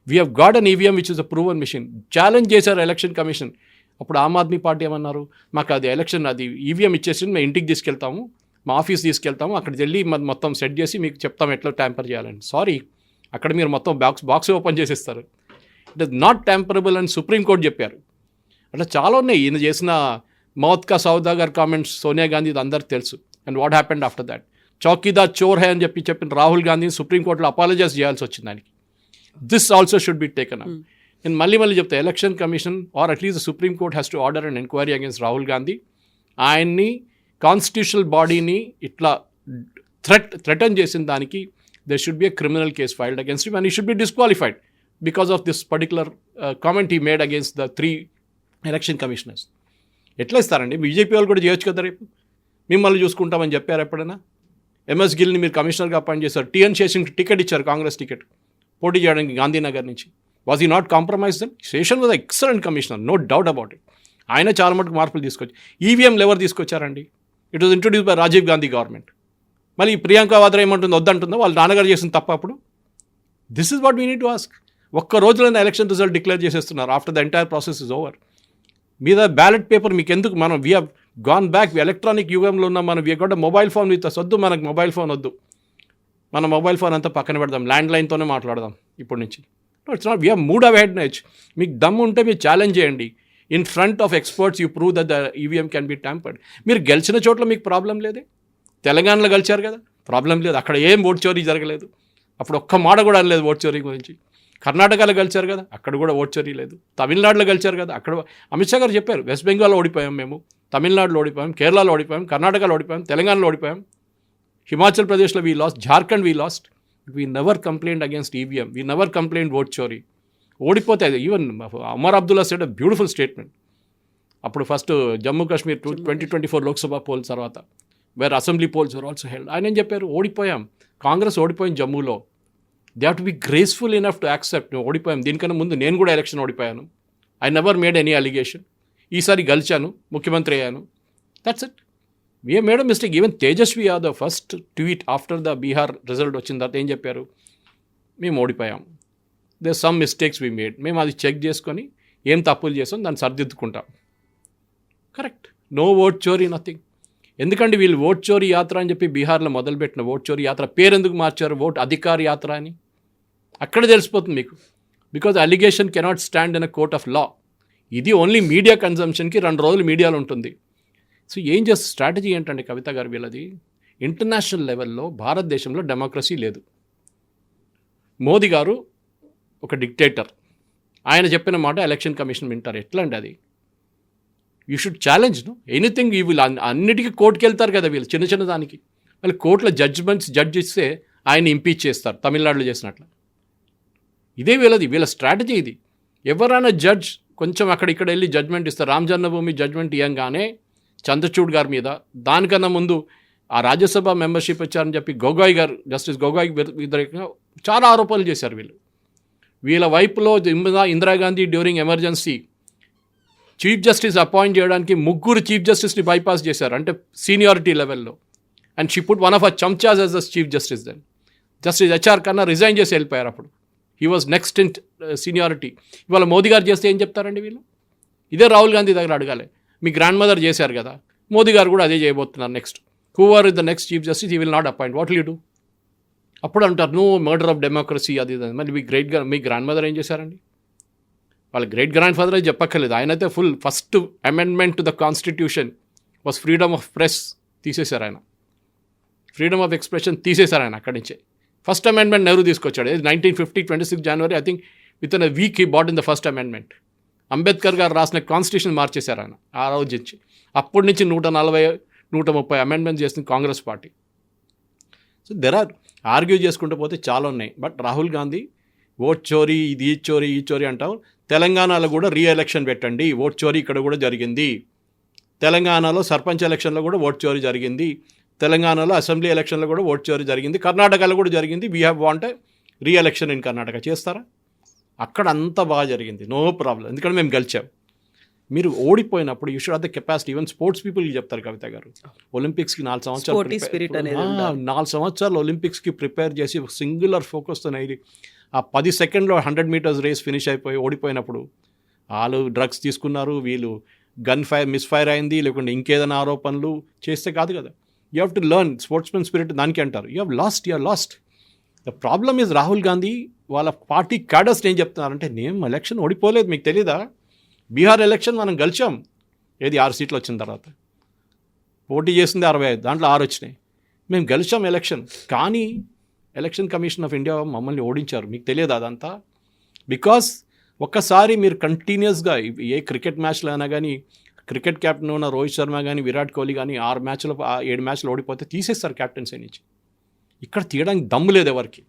We have got an EVM which is a proven machine. Challenge చేశారు ఎలక్షన్ కమిషన్. అప్పుడు ఆమ్ ఆద్మీ పార్టీ ఏమన్నారు, మాకు అది ఎలక్షన్ అది ఈవీఎం ఇచ్చేసి మేము ఇంటికి తీసుకెళ్తాము, మా ఆఫీస్ తీసుకెళ్తాము, అక్కడికి వెళ్ళి మొత్తం సెట్ చేసి మీకు చెప్తాం ఎట్లా ట్యాంపర్ చేయాలని. సారీ, అక్కడ మీరు మొత్తం బాక్స్ ఓపెన్ చేసేస్తారు. ఇట్ ఇస్ నాట్ ట్యాంపరబుల్ అని సుప్రీంకోర్టు చెప్పారు. అట్లా చాలా ఉన్నాయి. ఈయన చేసిన మౌత్ కా సౌదా గారి కామెంట్స్ సోనియా గాంధీ అందరికి తెలుసు. And what happened after that? Chowkidar Chor high అని చెప్పిన రాహుల్ గాంధీని సుప్రీంకోర్టులో అపాలజైజ్ చేయాల్సి వచ్చింది దానికి. This also should be taken up. నేను మళ్ళీ చెప్తా, election commission or at least supreme court has to order and enquiry against Rahul Gandhi. ఆయన్ని కాన్స్టిట్యూషనల్ బాడీని ఇట్లా థ్రెటన్ చేసిన దానికి there should be a criminal case filed against him and he should be disqualified because of this particular comment he made against the 3 election commissioners. ఎట్లా ఇస్తారండి? BJP వాళ్ళు కూడా చేయొచ్చు కదా, రేపు మిమ్మల్ని చూసుకుంటామని చెప్పారు ఎప్పుడైనా? ఎంఎస్ గిల్ని మీరు కమిషనర్గా అపాయింట్ చేశారు, టీఎన్ శేషన్ టికెట్ ఇచ్చారు, కాంగ్రెస్ టికెట్ పోటీ చేయడానికి గాంధీనగర్ నుంచి. Was he not compromise then? Seshan was excellent commissioner, no doubt about it. ఆయన చాలా మటుకు మార్పులు తీసుకొచ్చి, ఈవీఎంలు ఎవరు తీసుకొచ్చారండి? It was introduce by Rajiv Gandhi government. మళ్ళీ ప్రియాంక వాద్రా ఏమంటుందో వద్దంటుందో, వాళ్ళ నాన్నగారు చేసిన తప్ప అప్పుడు. This is what we need to ask. ఒక్క రోజులోనే ఎలక్షన్ రిజల్ట్ డిక్లేర్ చేసేస్తున్నారు after the entire process is over. మీద బ్యాలెట్ పేపర్ మీకు ఎందుకు? మనం we have gone back, electronic యుగంలో ఉన్నాం మనం. We got mobile phone with us. వద్దు మనకు మొబైల్ ఫోన్ వద్దు, మన మొబైల్ ఫోన్ అంతా పక్కన పెడదాం, ల్యాండ్ లైన్తోనే మాట్లాడదాం ఇప్పటి నుంచి. It's not, we have moved away head niche. మీకు దమ్ము ఉంటే మీరు ఛాలెంజ్ చేయండి. In front of experts you prove that the EVM can be tampered. మీరు గెలిచిన చోట్ల మీకు ప్రాబ్లం లేదే. తెలంగాణలో గెలిచారు కదా, ప్రాబ్లం లేదు, అక్కడ ఏం ఓట్ చోరీ జరగలేదు, అప్పుడు ఒక్క మాట కూడా అనలేదు ఓట్ చోరీ గురించి. కర్ణాటకలో గెలిచారు కదా, అక్కడ కూడా ఓట్ చోరీ లేదు. తమిళనాడులో గెలిచారు కదా, అక్కడ అమిత్ షా గారు చెప్పారు, వెస్ట్ బెంగాల్లో ఓడిపోయాం మేము, తమిళనాడులో ఓడిపోయాం, కేరళలో ఓడిపోయాం, కర్ణాటకలో ఓడిపోయాం, తెలంగాణలో ఓడిపోయాం, హిమాచల్ ప్రదేశ్లో we lost, Jharkhand we lost. We never complaint against EVM, we never complaint vote చోరీ. ఓడిపోతే even Omar Abdullah said a beautiful statement అప్పుడు ఫస్ట్ జమ్మూ కాశ్మీర్ 2024 లోక్సభ పోల్స్ తర్వాత, where assembly polls are also held. ఆయన ఏం చెప్పారు? ఓడిపోయాం, కాంగ్రెస్ ఓడిపోయింది జమ్మూలో. They have to be graceful enough to accept. ఓడిపోయాం, దీనికన్నా ముందు నేను కూడా ఎలక్షన్ ఓడిపోయాను, I never made any allegation. ఈసారి గెలిచాను, ముఖ్యమంత్రి అయ్యాను, that's it. We made a mistake. Even Tejashwi Yadav first tweet after the Bihar result వచ్చిన తర్వాత ఏం చెప్పారు? మేము ఓడిపోయాం, they some mistakes we made, మేము అది చెక్ చేసుకొని ఏం తప్పులు చేసాం దాన్ని సరిదిద్దుకుంటాం. కరెక్ట్, నో ఓట్ చోరీ, నథింగ్. ఎందుకంటే వీళ్ళు ఓట్ చోరీ యాత్ర అని చెప్పి బీహార్లో మొదలుపెట్టిన ఓట్ చోరీ యాత్ర పేరు ఎందుకు మార్చారు? ఓట్ అధికార్ యాత్ర అని. అక్కడ తెలిసిపోతుంది మీకు. Because allegation cannot stand in a court of law. ఇది ఓన్లీ మీడియా కన్జంప్షన్కి 2 రోజులు మీడియాలో ఉంటుంది. సో ఏం చేస్తే స్ట్రాటజీ ఏంటంటే కవిత గారు వీళ్ళది, ఇంటర్నేషనల్ లెవెల్లో భారతదేశంలో డెమోక్రసీ లేదు. మోదీ గారు ఒక డిక్టేటర్, ఆయన చెప్పిన మాట ఎలక్షన్ కమిషన్ వింటారు. ఎట్లా అండి అది? You should challenge know anything. వీళ్ళు అన్నిటికీ కోర్టుకి వెళ్తారు కదా వీళ్ళు, చిన్న చిన్న దానికి. వాళ్ళు కోర్టులో జడ్జ్ ఇస్తే ఆయన ఇంపీచ్ చేస్తారు, తమిళనాడులో చేసినట్లు. ఇదే వీళ్ళ స్ట్రాటజీ ఇది. ఎవరైనా జడ్జ్ కొంచెం అక్కడిక్కడ వెళ్ళి జడ్జ్మెంట్ ఇస్తారు. రామ్ జన్మభూమి జడ్జ్మెంట్ ఇవ్వగానే చంద్రచూడ్ గారి మీద, దానికన్నా ముందు ఆ రాజ్యసభ మెంబర్షిప్ ఇచ్చారని చెప్పి గొగోయ్ గారు, జస్టిస్ గొగోయ్ వ్యతిరేకంగా చాలా ఆరోపణలు చేశారు వీళ్ళు. వీళ్ళ వైపులో Indira Gandhi during emergency chief justice appoint చేయడానికి 3 చీఫ్ జస్టిస్ని బైపాస్ చేశారు, అంటే సీనియారిటీ లెవెల్లో. And she put one of a chamchas as the chief justice. Then justice HR Khanna resign చేసి వెళ్ళిపోయారు. అప్పుడు he was next in seniority. ఇవాళ మోదీ గారు చేస్తే ఏం చెప్తారండి వీళ్ళు? ఇదే రాహుల్ గాంధీ దగ్గర అడగాలి. మీ గ్రాండ్ మదర్ చేశారు కదా, మోదీ గారు కూడా అదే చేయబోతున్నారు next. Who are the next chief justice, he will not appoint, what will you do? అప్పుడు అంటారు నో మర్డర్ ఆఫ్ డెమోక్రసీ అది ఇది. మరి మీ గ్రాండ్ మదర్ ఏం చేశారండి? వాళ్ళ గ్రేట్ గ్రాండ్ ఫాదర్ అయితే చెప్పక్కర్లేదు. ఆయనైతే first amendment to the constitution was freedom of press తీసేశారు ఆయన, ఫ్రీడమ్ ఆఫ్ ఎక్స్ప్రెషన్ తీసేశారు ఆయన. అక్కడి నుంచే ఫస్ట్ అమెండ్మెంట్ నెహ్రూ తీసుకొచ్చాడు. 1950 26 January I think with in a week he bought in the first amendment. Ambedkar గారు రాసిన కాన్స్టిట్యూషన్ మార్చేశారు ఆయన ఆ రోజు నుంచి. అప్పటి నుంచి 140 130 అమెండ్మెంట్స్ చేసింది కాంగ్రెస్ పార్టీ. సో ఆర్గ్యూ చేసుకుంటూ పోతే చాలా ఉన్నాయి. బట్ రాహుల్ గాంధీ ఓట్ చోరీ, ఇది ఈ చోరీ అంటావు. తెలంగాణలో కూడా రీఎలక్షన్ పెట్టండి, ఓట్ చోరీ ఇక్కడ కూడా జరిగింది. తెలంగాణలో సర్పంచ్ ఎలక్షన్లో కూడా ఓట్ చోరీ జరిగింది, తెలంగాణలో అసెంబ్లీ ఎలక్షన్లో కూడా ఓట్ చోరీ జరిగింది, కర్ణాటకలో కూడా జరిగింది. We have want re-election in Karnataka. చేస్తారా? అక్కడ అంతా బాగా జరిగింది, నో ప్రాబ్లం, ఎందుకంటే మేము గెలిచాం. మీరు ఓడిపోయినప్పుడు you should have the capacity. Even sports పీపుల్కి చెప్తారు కవిత గారు, ఒలింపిక్స్కి 4 సంవత్సరాలు ఒలింపిక్స్కి ప్రిపేర్ చేసి సింగులర్ ఫోకస్తో ఇది ఆ 10 సెకండ్లో 100 మీటర్స్ రేస్ ఫినిష్ అయిపోయి ఓడిపోయినప్పుడు వాళ్ళు డ్రగ్స్ తీసుకున్నారు, వీళ్ళు మిస్ఫైర్ అయింది, లేకుంటే ఇంకేదైనా ఆరోపణలు చేస్తే కాదు కదా. You have to learn sportsmen spirit. దానికి అంటారు you have lost. The problem is Rahul Gandhi వాళ్ళ పార్టీ క్యాడర్స్ ఏం చెప్తున్నారంటే, నేను ఎలక్షన్ ఓడిపోలేదు, మీకు తెలీదా? బీహార్ ఎలక్షన్ మనం గెలిచాం, ఏది 6 సీట్లు వచ్చిన తర్వాత, పోటీ చేసింది 65, దాంట్లో 6 వచ్చినాయి, మేము గెలిచాం ఎలక్షన్. కానీ ఎలక్షన్ కమిషన్ ఆఫ్ ఇండియా మమ్మల్ని ఓడించారు, మీకు తెలియదు అదంతా. బికాస్ ఒక్కసారి మీరు కంటిన్యూస్గా ఏ క్రికెట్ మ్యాచ్లో అయినా కానీ క్రికెట్ కెప్టెన్ ఉన్న రోహిత్ శర్మ కానీ విరాట్ కోహ్లీ కానీ 7 మ్యాచ్లు ఓడిపోతే తీసేస్తారు కెప్టెన్సీ నుంచి. ఇక్కడ తీయడానికి దమ్ము లేదు ఎవరికి.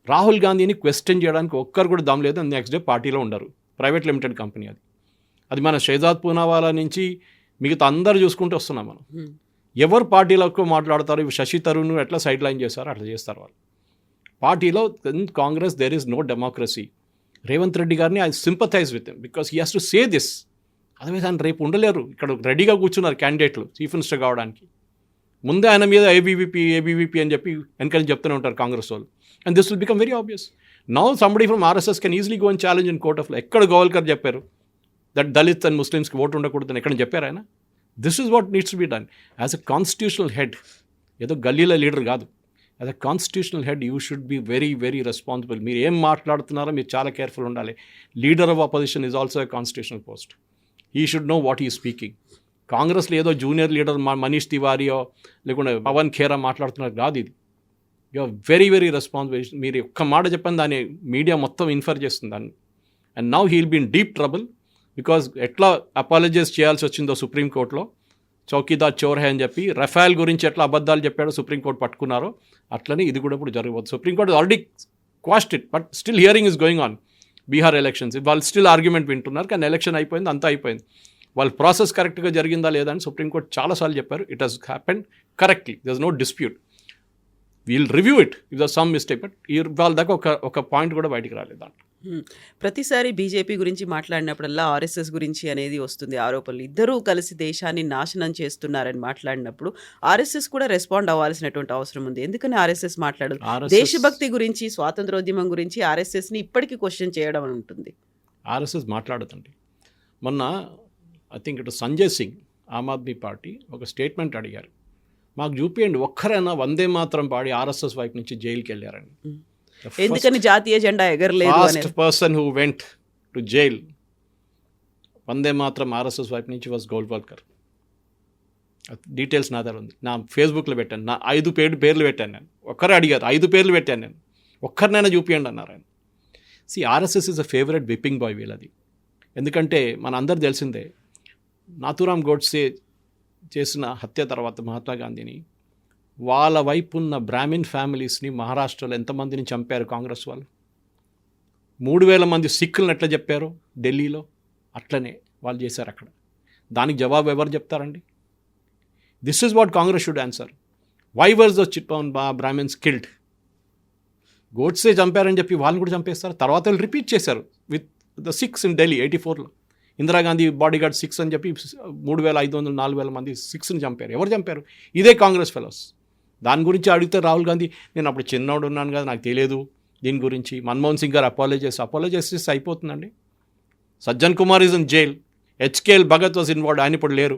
రాహుల్ గాంధీని క్వశ్చన్ చేయడానికి ఒక్కరు కూడా దమ్ము లేదు. నెక్స్ట్ డే పార్టీలో ఉండరు. ప్రైవేట్ లిమిటెడ్ కంపెనీ అది మన షహజాద్ పూనావాలా నుంచి మిగతా అందరు చూసుకుంటూ వస్తున్నాం మనం. ఎవరు పార్టీలకు మాట్లాడతారు, శశి తరూర్ను ఎట్లా సైడ్ లైన్ చేస్తారో అట్లా చేస్తారు వాళ్ళు. పార్టీలో Congress there is no democracy. Revanth Reddy గారిని I sympathize with him because he has to say this. Otherwise ఆయన రేపు ఉండలేరు. ఇక్కడ రెడీగా కూర్చున్నారు క్యాండిడేట్లు చీఫ్ మినిస్టర్ కావడానికి. ముందే ఆయన మీద ఏబీవీపీ అని చెప్పి వెనకాల చెప్తూనే ఉంటారు కాంగ్రెస్ వాళ్ళు. And this will become very obvious. Now somebody from RSS can easily go and challenge in court of లా. ఎక్కడ గోవల్కర్ చెప్పారు దట్ దళిత్ అండ్ ముస్లిమ్స్కి ఓటు ఉండకూడదని ఎక్కడ చెప్పారు ఆయన? This is what needs to be done as a constitutional head. ఏదో గల్లీల leader కాదు. As a constitutional head you should be very very responsible. మీరు ఏం మాట్లాడుతున్నారో మీరు చాలా కేర్ఫుల్ ఉండాలి. Leader of opposition is also a constitutional post. He should know what he speaking. కాంగ్రెస్లో ఏదో జూనియర్ లీడర్ మనీష్ తివారీయో లేకుంటే పవన్ ఖేరా మాట్లాడుతున్నారు కాదు ఇది. You are very very responsible. మీరు ఒక్క మాట చెప్పని దాన్ని మీడియా మొత్తం ఇన్ఫర్ చేస్తుంది దాన్ని. And now he'll be in deep trouble because ఎట్లా అపాలజైజ్ చేయాల్సి వచ్చిందో సుప్రీంకోర్టులో చౌకీదార్ చోర్ హే అని చెప్పి, రఫాల్ గురించి ఎట్లా అబద్ధాలు చెప్పాడో సుప్రీంకోర్టు పట్టుకున్నారో అట్లనే ఇది కూడా ఇప్పుడు జరగబోతుంది. Supreme court already quashed it but still hearing is going on. Bihar elections వాళ్ళు స్టిల్ ఆర్గ్యుమెంట్ వింటున్నారు కానీ ఎలక్షన్ అయిపోయింది, అంతా అయిపోయింది. వాళ్ళ ప్రాసెస్ కరెక్ట్గా జరిగిందా లేదా అని సుప్రీంకోర్టు చాలాసార్లు చెప్పారు. It has happened correctly, there is no dispute. We'll review it if there some mistake. But వాళ్ళ దాకా ఒక పాయింట్ కూడా బయటికి రాలేదు దాంట్లో. ప్రతిసారి బీజేపీ గురించి మాట్లాడినప్పుడల్లా ఆర్ఎస్ఎస్ గురించి అనేది వస్తుంది ఆరోపణలు. ఇద్దరూ కలిసి దేశాన్ని నాశనం చేస్తున్నారని మాట్లాడినప్పుడు ఆర్ఎస్ఎస్ కూడా రెస్పాండ్ అవ్వాల్సినటువంటి అవసరం ఉంది. ఎందుకని ఆర్ఎస్ఎస్ మాట్లాడదు? దేశభక్తి గురించి, స్వాతంత్రోద్యమం గురించి ఆర్ఎస్ఎస్ని ఇప్పటికీ క్వశ్చన్ చేయడం అని ఉంటుంది. ఆర్ఎస్ఎస్ మాట్లాడదండి. మొన్న ఐ థింక్ ఇటు సంజయ్ సింగ్ ఆమ్ ఆద్మీ పార్టీ ఒక స్టేట్మెంట్ అడిగారు, మాకు చూపియండి ఒక్కరైనా వందే మాత్రం పాడి ఆర్ఎస్ఎస్ వైపు నుంచి జైలుకి వెళ్ళారని. ఎందుకని జాతీయ జెండా ఎగరలేదు? First person who went to jail Vande Mataram RSS వైపు నుంచి వాజ్ గోల్వాల్కర్. డీటెయిల్స్ నా దగ్గర ఉంది. నా ఫేస్బుక్లో పెట్టాను. నా 5 పేర్లు పెట్టాను నేను. ఒక్కరే అడిగారు, 5 పేర్లు పెట్టాను నేను. ఒక్కరినైనా చూపియండి అన్నారు ఆయన. RSS is a favourite whipping boy వీళ్ళది. ఎందుకంటే మన అందరు తెలిసిందే, నాథూరామ్ గోడ్సే చేసిన హత్య తర్వాత మహాత్మా గాంధీని వాళ్ళ వైపు ఉన్న బ్రాహ్మిన్ ఫ్యామిలీస్ని మహారాష్ట్రలో ఎంతమందిని చంపారు కాంగ్రెస్ వాళ్ళు? 3000 మంది సిక్కులను ఎట్లా చెప్పారు ఢిల్లీలో, అట్లనే వాళ్ళు చేశారు అక్కడ. దానికి జవాబు ఎవరు చెప్తారండి? This is what Congress should answer. Why was the brahmins killed? Godse చంపారని చెప్పి వాళ్ళని కూడా చంపేస్తారు. తర్వాత వాళ్ళు రిపీట్ చేశారు with the Sikhs in Delhi 84లో. ఇందిరాగాంధీ బాడీగార్డ్ 6 అని చెప్పి 3500 4000 మంది సిక్స్ని చంపారు. ఎవరు చంపారు? ఇదే కాంగ్రెస్ ఫెలోస్. దాని గురించి అడిగితే రాహుల్ గాంధీ, నేను అప్పుడు చిన్నోడు ఉన్నాను కదా నాకు తెలియదు దీని గురించి. మన్మోహన్ సింగ్ గారు అపాలజైజ్ చేస్తే అయిపోతుందండి. Sajjan Kumar is in jail. HKL Bhagat was involved, ఆయన ఇప్పుడు లేరు.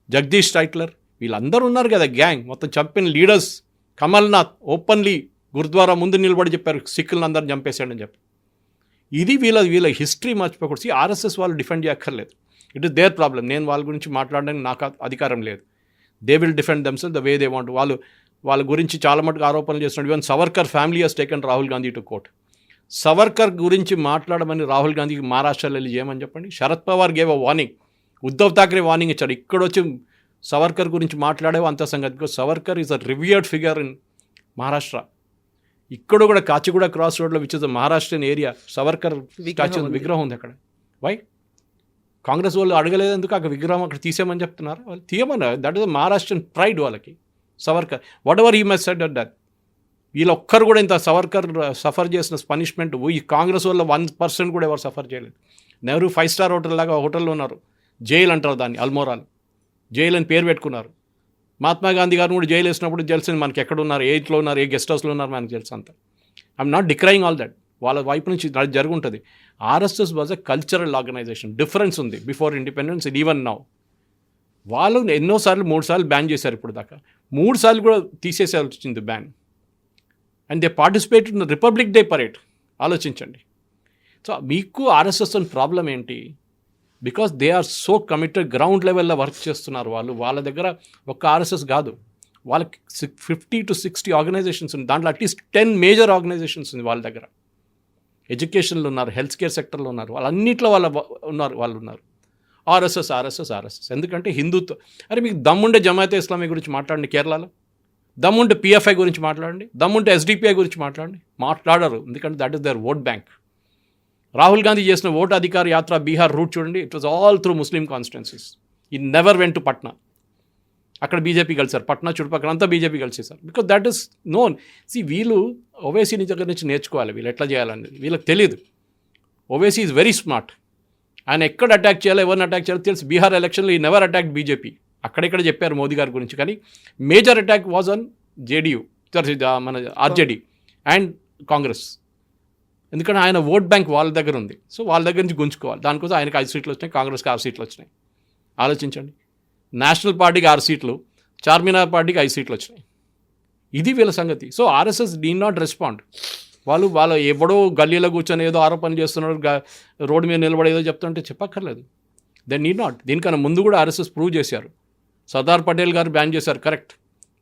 జగదీష్ టైట్లర్, వీళ్ళందరూ ఉన్నారు కదా గ్యాంగ్. మొత్తం చంపిన లీడర్స్. కమల్నాథ్ ఓపెన్లీ గురుద్వారా ముందు నిలబడి చెప్పారు సిక్కులను అందరిని చంపేశాడని చెప్పి. ఇది వీళ్ళ హిస్టరీ మర్చిపోకూడదు. ఆర్ఎస్ఎస్ వాళ్ళు డిఫెండ్ చేయక్కర్లేదు. It is their problem. నేను వాళ్ళ గురించి మాట్లాడడానికి నాకు అధికారం లేదు. They will defend themselves the way they want. వాళ్ళ గురించి చాలా మటుకు ఆరోపణలు చేస్తున్నారు. Even Savarkar family has taken Rahul Gandhi to court. Savarkar గురించి మాట్లాడమని రాహుల్ గాంధీకి మహారాష్ట్రలో వెళ్ళి చేయమని చెప్పండి. Sharad Pawar gave a warning. Uddhav Thackeray warning ఇచ్చాడు. ఇక్కడ వచ్చి సవర్కర్ గురించి మాట్లాడేవో అంత సంగతి. Because Savarkar is a revered figure in Maharashtra. ఇక్కడ కూడా కాచిగూడ క్రాస్ రోడ్లో which is the Maharashtrian area Savarkar statue విగ్రహం ఉంది అక్కడ. వై కాంగ్రెస్ వాళ్ళు అడగలేదు ఎందుకు అక్కడ విగ్రహం అక్కడ తీసేయమని చెప్తున్నారు? వాళ్ళు తీయమన్నారు. దట్ ఇస్ మహారాష్ట్రన్ ప్రైడ్ వాళ్ళకి. Savarkar what ever he must said at that. వీళ్ళు ఒక్కరు కూడా ఇంత సవర్కర్ సఫర్ చేసిన పనిష్మెంట్ ఈ కాంగ్రెస్ వల్ల 1% కూడా ఎవరు సఫర్ చేయలేదు. నెహ్రూ 5-స్టార్ హోటల్ లాగా హోటల్లో ఉన్నారు. జైలు అంటారు దాన్ని, అల్మోరాలు జైలు అని పేరు పెట్టుకున్నారు. మహాత్మా గాంధీ గారిని కూడా జైలు వేసినప్పుడు తెలిసింది మనకి ఎక్కడ ఉన్నారు, ఏ ఇంట్లో ఉన్నారు, ఏ గెస్ట్ హౌస్లో ఉన్నారు మనకు తెలుసు అంతా. I'm not decrying all that. వాళ్ళ వైపు నుంచి జరుగుంటుంది. RSS was a cultural organization. Difference ఉంది before independence and even now. వాళ్ళు ఎన్నోసార్లు 3 సార్లు బ్యాన్ చేశారు. ఇప్పుడు దాకా 3 సార్లు కూడా తీసేసాల్సి వచ్చింది ban. And they participate in republic day parade. ఆలోచించండి. సో మీకు ఆర్ఎస్ఎస్ అని ప్రాబ్లం ఏంటి? Because they are so committed. Ground లెవెల్లో వర్క్ చేస్తున్నారు వాళ్ళు. వాళ్ళ దగ్గర ఒక్క ఆర్ఎస్ఎస్ కాదు, వాళ్ళకి 50 to 60 ఆర్గనైజేషన్స్ ఉంది. దాంట్లో అట్లీస్ట్ 10 మేజర్ ఆర్గనైజేషన్స్ ఉంది వాళ్ళ దగ్గర. ఎడ్యుకేషన్లో ఉన్నారు, హెల్త్ కేర్ సెక్టర్లో ఉన్నారు, వాళ్ళన్నింటిలో వాళ్ళు ఉన్నారు. ఆర్ఎస్ఎస్ ఎందుకంటే హిందుత్వ. అరే మీకు దమ్ముండే జమాయతే ఇస్లామీ గురించి మాట్లాడండి కేరళలో, దమ్ముంటే పిఎఫ్ఐ గురించి మాట్లాడండి, దమ్ముంటే ఎస్డిపిఐ గురించి మాట్లాడరు. ఎందుకంటే that is their vote bank. Rahul Gandhi చేసిన ఓటు అధికార యాత్ర బీహార్ రూట్ చూడండి, it was all through Muslim constituencies. He never went to Patna. అక్కడ బీజేపీ కలిసారు, పట్నా చుట్టుపక్కల అంతా బీజేపీ కలిసేసారు. Because that is known. వీళ్ళు ఓవైసీ దగ్గర నుంచి నేర్చుకోవాలి, వీళ్ళు ఎట్లా చేయాలనేది వీళ్ళకి తెలియదు. Owaisi is very smart. ఆయన ఎక్కడ అటాక్ చేయాలో, ఎవరిని అటాక్ చేయాలో తెలుసు. బీహార్ ఎలక్షన్లో ఈ నెవర్ అటాక్ బీజేపీ. అక్కడెక్కడ చెప్పారు మోదీ గారి గురించి, కానీ major attack was on JDU, మన ఆర్జేడీ అండ్ కాంగ్రెస్. ఎందుకంటే ఆయన ఓట్ బ్యాంక్ వాళ్ళ దగ్గర ఉంది. సో వాళ్ళ దగ్గర నుంచి గుంజుకోవాలి. దానికోసం ఆయనకు 5 సీట్లు వచ్చినాయి, కాంగ్రెస్కి 6 సీట్లు వచ్చినాయి. ఆలోచించండి, నేషనల్ పార్టీకి 6 సీట్లు, చార్మినార్ పార్టీకి 5 సీట్లు వచ్చినాయి. ఇది వీళ్ళ సంగతి. So RSS did not respond. వాళ్ళు ఎవడో గల్లీలో కూర్చొని ఏదో ఆరోపణ చేస్తున్నారు, రోడ్డు మీద నిలబడి ఏదో చెప్తుంటే చెప్పక్కర్లేదు. They need not. దీనికన్నా ముందు కూడా ఆర్ఎస్ఎస్ ప్రూవ్ చేశారు. సర్దార్ పటేల్ గారు బ్యాన్ చేశారు, కరెక్ట్.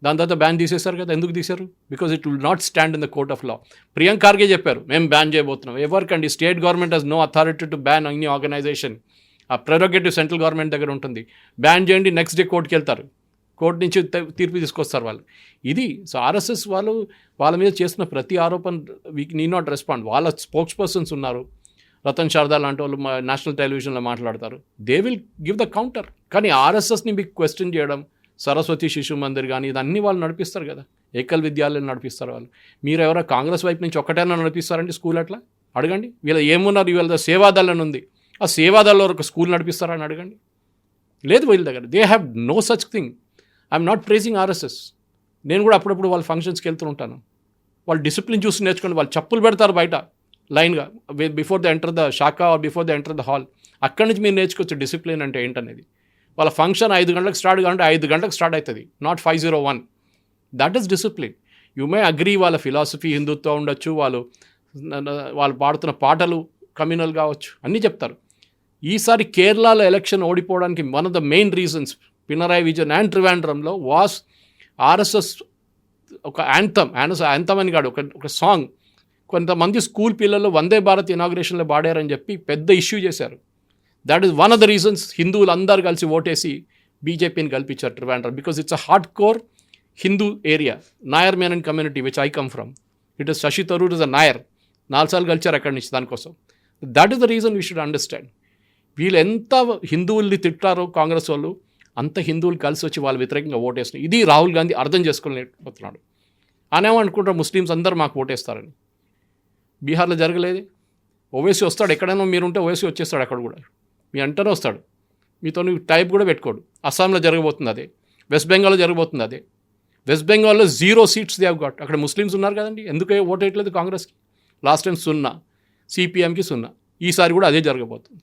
దాని తర్వాత బ్యాన్ తీసేశారు కదా. ఎందుకు తీశారు? Because it will not stand in the court of law. Priyanka Kharge చెప్పారు, మేము బ్యాన్ చేయబోతున్నాం. ఎవరికండి? State government has no authority to ban any organization. ఆ ప్రెరోగేటివ్ సెంట్రల్ గవర్నమెంట్ దగ్గర ఉంటుంది. బ్యాన్ చేయండి, నెక్స్ట్ డే కోర్టుకి వెళ్తారు, కోర్టు నుంచి తీర్పు తీసుకొస్తారు వాళ్ళు. ఇది. సో ఆర్ఎస్ఎస్ వాళ్ళ మీద చేస్తున్న ప్రతి ఆరోపణ వీ నీడ్ నాట్ రెస్పాండ్. వాళ్ళ స్పోక్స్ పర్సన్స్ ఉన్నారు, రతన్ శారదా లాంటి వాళ్ళు నేషనల్ టెలివిజన్లో మాట్లాడతారు. They will give the counter. కానీ ఆర్ఎస్ఎస్ని మీకు క్వశ్చన్ చేయడం, సరస్వతి శిశు మందిర్ కానీ ఇదన్నీ వాళ్ళు నడిపిస్తారు కదా, ఏకల్ విద్యాలయం నడిపిస్తారు వాళ్ళు. మీరు ఎవరో కాంగ్రెస్ వైపు నుంచి ఒక్కటైనా నడిపిస్తారండి స్కూల్? అట్లా అడగండి. వీళ్ళ ఏమున్నారు, వీళ్ళ సేవాదళం ఉంది, ఆ సేవాదళంలో ఒక స్కూల్ నడిపిస్తారని అడగండి. లేదు వీళ్ళ దగ్గర. They have no such thing. I'm not praising RSS. నేను కూడా అప్పుడప్పుడు వాళ్ళ ఫంక్షన్స్కి వెళ్తూ ఉంటాను. వాళ్ళు డిసిప్లిన్ చూసి నేర్చుకోండి. వాళ్ళు చెప్పులు పెడతారు బయట లైన్గా, before the enter the shakha or before the enter the hall. అక్కడి నుంచి మీరు నేర్చుకోవచ్చు డిసిప్లిన్ అంటే ఏంటనేది. వాళ్ళ ఫంక్షన్ 5 గంటలకు స్టార్ట్ కావాలంటే 5 గంటలకు స్టార్ట్ అవుతుంది, not 5:01. That is discipline. You may agree వాళ్ళ ఫిలాసఫీ హిందుత్వం ఉండొచ్చు, వాళ్ళు పాడుతున్న పాటలు కమ్యూనల్ కావచ్చు, అన్నీ చెప్తారు. ఈసారి కేరళలో ఎలక్షన్ ఓడిపోవడానికి one of the main reasons Pinarayi Vijayan and త్రివేంద్రంలో వాస్ ఆర్ఎస్ఎస్ ఒక యాంథమ్ అని కాదు, ఒక సాంగ్. కొంతమంది స్కూల్ పిల్లలు వందే భారత్ ఇనాగ్రేషన్లో పాడారని చెప్పి పెద్ద ఇష్యూ చేశారు. That is one of the reasons హిందువులు అందరూ కలిసి ఓటేసి బీజేపీని కల్పించారు Trivandrum. Because it's a hard core Hindu area, Nair Menon community which I come from. It is Shashi Tharoor is a Nair. 4 సార్లు కలిచారు అక్కడి నుంచి దానికోసం. That is the reason we should understand. వీళ్ళు ఎంత హిందువుల్ని తిట్టారో కాంగ్రెస్ వాళ్ళు, అంత హిందువులు కలిసి వచ్చి వాళ్ళ వ్యతిరేకంగా ఓటేస్తున్నారు. ఇది రాహుల్ గాంధీ అర్థం చేసుకోలేకపోతున్నాడు. అనేమనుకుంటారు ముస్లిమ్స్ అందరూ మాకు ఓటేస్తారని. బీహార్లో జరగలేదు. ఓవైసీ వస్తాడు, ఎక్కడైనా మీరుంటే ఓవైసీ వచ్చేస్తాడు అక్కడ కూడా. మీ అంటనే వస్తాడు, మీతో టైప్ కూడా పెట్టుకోడు. అస్సాంలో జరగబోతుంది అదే, వెస్ట్ బెంగాల్లో జరగబోతుంది అదే. వెస్ట్ బెంగాల్లో 0 సీట్స్ దే హ్యావ్ గాట్. అక్కడ ముస్లిమ్స్ ఉన్నారు కదండి, ఎందుకు ఓట్ వేయట్లేదు కాంగ్రెస్కి? Last time 0, సిపిఎంకి 0. ఈసారి కూడా అదే జరగబోతుంది.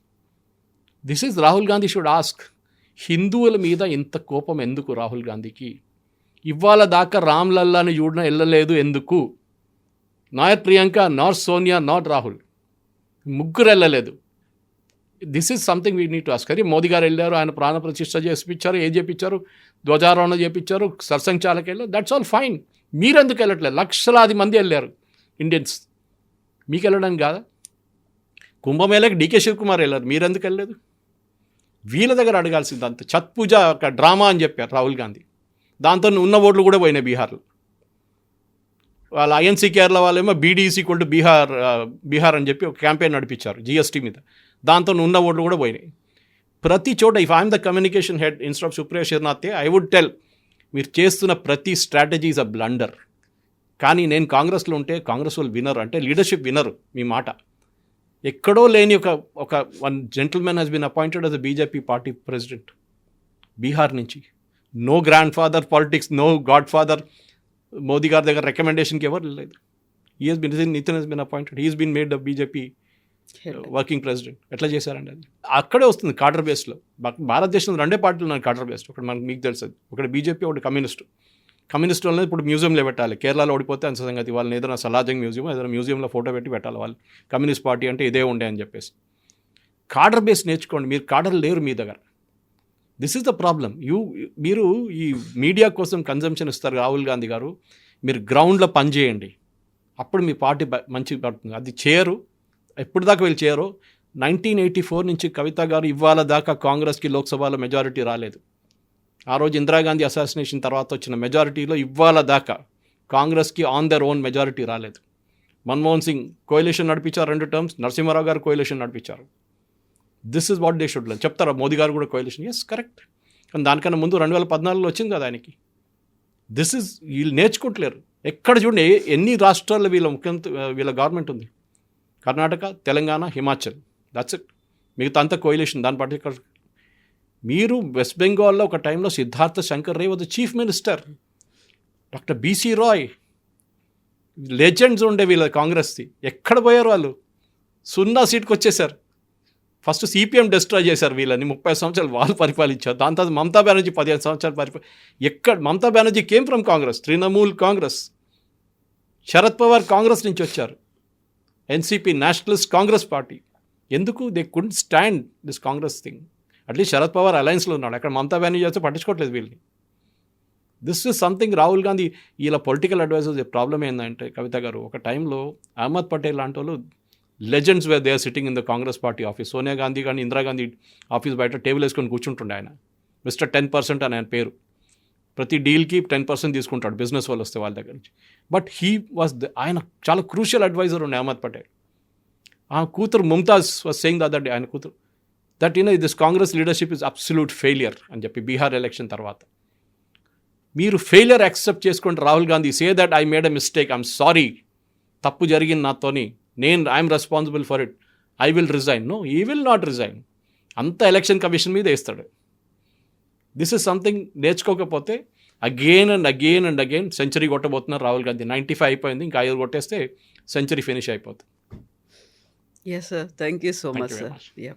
This is Rahul Gandhi should ask. హిందువుల మీద ఇంత కోపం ఎందుకు రాహుల్ గాంధీకి? ఇవాళ దాకా రామ్లల్లాని చూడన వెళ్ళలేదు ఎందుకు? నాయర్ ప్రియాంక, నాట్ సోనియా, నాట్ రాహుల్, ముగ్గురు వెళ్ళలేదు. This is something we need to ask. అది మోదీ గారు వెళ్ళారు, ఆయన ప్రాణ ప్రతిష్ఠ చేయించారు, ఏం చేయించారు, ధ్వజారోహణ చేయించారు, సర్సంఘచాలకు వెళ్ళారు, దట్స్ ఆల్ ఫైన్. మీరెందుకు వెళ్ళట్లేదు? లక్షలాది మంది వెళ్ళారు ఇండియన్స్, మీకు వెళ్ళడానికి కాదా? కుంభమేళకి డీకే శివకుమార్ వెళ్ళారు, మీరెందుకు వెళ్ళలేదు? వీళ్ళ దగ్గర అడగాల్సింది. అంత ఛత్ పూజ ఒక డ్రామా అని చెప్పారు రాహుల్ గాంధీ. దాంతో ఉన్న ఓట్లు కూడా పోయినాయి బీహార్లో. వాళ్ళ ఐఎన్సీ కేరళ వాళ్ళేమో బీడీఈసీ = బీహార్ అని చెప్పి ఒక క్యాంపెయిన్ నడిపించారు జిఎస్టీ మీద. దాంతో ఉన్న ఓట్లు కూడా పోయినాయి. ప్రతి చోట if I'm the communication head instead of Supriya Shrinate, I would tell, మీరు చేస్తున్న ప్రతి స్ట్రాటజీ ఈజ్ అ బ్లండర్. కానీ నేను కాంగ్రెస్లో ఉంటే కాంగ్రెస్ వాళ్ళు వినరు, అంటే లీడర్షిప్ వినరు మీ మాట. ఎక్కడో లేని ఒక one gentleman has been appointed as a BJP party president Bihar నుంచి. No grandfather politics, no godfather. Modi గారి దగ్గర రికమెండేషన్కి ఎవరు లేదు. Nitin has been appointed, he has been made the BJP working president. ఎట్లా చేశారండి అది? అక్కడే వస్తుంది కాడర్ బేస్లో. భారతదేశంలో 2 పార్టీలు ఉన్నాయి కాడర్ బేస్లో. ఒకటి మీకు తెలుసు, ఒకటి బీజేపీ, ఒకటి కమ్యూనిస్ట్ వాళ్ళని ఇప్పుడు మ్యూజియంలో పెట్టాలి. కేరళలో ఓడిపోతే అంత సంగతి, వాళ్ళని ఏదైనా సలాజంగ్ మ్యూజియం, ఏదైనా మ్యూజియంలో ఫోటో పెట్టి పెట్టాలి. వాళ్ళు కమ్యూనిస్ట్ పార్టీ అంటే ఇదే ఉండే అని చెప్పేసి. కాడర్ బేస్ నేర్చుకోండి. మీరు కాడర్ లేరు మీ దగ్గర. This is the problem. మీరు ఈ మీడియా కోసం కన్జంప్షన్ ఇస్తారు రాహుల్ గాంధీ గారు. మీరు గ్రౌండ్లో పనిచేయండి, అప్పుడు మీ పార్టీ మంచి పడుతుంది. అది చేయరు. ఎప్పుడు దాకా వీళ్ళు చేయరు. 1984 నుంచి కవిత గారు ఇవాళ దాకా కాంగ్రెస్కి లోక్సభలో మెజారిటీ రాలేదు. ఆ రోజు ఇందిరాగాంధీ అసాసినేషన్ తర్వాత వచ్చిన మెజారిటీలో ఇవాళ దాకా కాంగ్రెస్కి ఆన్ దర్ ఓన్ మెజారిటీ రాలేదు. మన్మోహన్ సింగ్ కోయిలేషన్ నడిపించారు 2 టర్మ్స్, నరసింహారావు గారు కోయిలేషన్ నడిపించారు. This is what they should learn. చెప్తారా మోదీ గారు కూడా కోయిలేషన్? Yes, correct. కానీ దానికన్నా ముందు 2014లో వచ్చింది కదా ఆయనకి. దిస్ ఇస్ వీళ్ళు నేర్చుకుంటలేరు. ఎక్కడ చూడండి ఎన్ని రాష్ట్రాల్లో వీళ్ళ గవర్నమెంట్ ఉంది. Karnataka, Telangana, Himachal, that's it. మిగతా అంతా కోయిలేషన్. దాని పర్టికులర్ మీరు వెస్ట్ బెంగాల్లో ఒక టైంలో Siddhartha Shankar Ray was the chief minister. Doctor BC Roy legends ఉండే వీళ్ళ కాంగ్రెస్ది. ఎక్కడ పోయారు వాళ్ళు? 0 సీట్కి వచ్చేసారు. ఫస్ట్ సిపిఎం డిస్ట్రాయ్ చేశారు వీళ్ళని. 30 సంవత్సరాలు వాళ్ళు పరిపాలించారు. దాని తర్వాత మమతా బెనర్జీ 15 సంవత్సరాలు ఎక్కడ? Mamata Banerjee came from Congress, Trinamool Congress. శరద్ పవార్ కాంగ్రెస్ నుంచి వచ్చారు. NCP, nationalist Congress party. ఎందుకు? They couldn't stand this Congress thing. At least Sharad Pawar అలయన్స్లో ఉన్నాడు. అక్కడ మమతా బెనర్జీ చేస్తే పట్టించుకోవట్లేదు వీళ్ళని. This is something. Rahul Gandhi వీళ్ళ పొలిటికల్ అడ్వైజర్స్ ప్రాబ్లం ఏంటంటే కవిత గారు, ఒక టైంలో అహ్మద్ పటేల్ లాంటి వాళ్ళు legends where they are sitting in the Congress party office. Sonia Gandhi కానీ ఇందిరాగాంధీ ఆఫీస్ బయట టేబుల్ వేసుకొని కూర్చుంటుండే ఆయన. మిస్టర్ 10% అని ఆయన పేరు. ప్రతి డీల్కి 10% తీసుకుంటాడు బిజినెస్ వాళ్ళు వస్తే వాళ్ళ దగ్గర నుంచి. బట్ ఆయన చాలా క్రూషియల్ అడ్వైజర్ ఉండే అహ్మద్ పటేల్. ఆ కూతురు Mumtaz was saying the other day, ఆయన కూతురు, that this Congress leadership is absolute failure అని చెప్పి బీహార్ ఎలక్షన్ తర్వాత. మీరు ఫెయిలియర్ యాక్సెప్ట్ చేసుకోండి Rahul Gandhi. Say that I made a mistake, I'm sorry, తప్పు జరిగింది నాతోని, I'm responsible for it, I will resign. No, he will not resign. అంత ఎలక్షన్ కమిషన్ మీద వేస్తాడు. దిస్ ఇస్ సంథింగ్ నేర్చుకోకపోతే అగైన్ అండ్ అగైన్ సెంచరీ కొట్టబోతున్నారు రాహుల్ గాంధీ. 95 అయిపోయింది, ఇంకా 5 కొట్టేస్తే సెంచరీ ఫినిష్ అయిపోతుంది. Yes sir, thank you so Thank much you very sir. much. Yeah.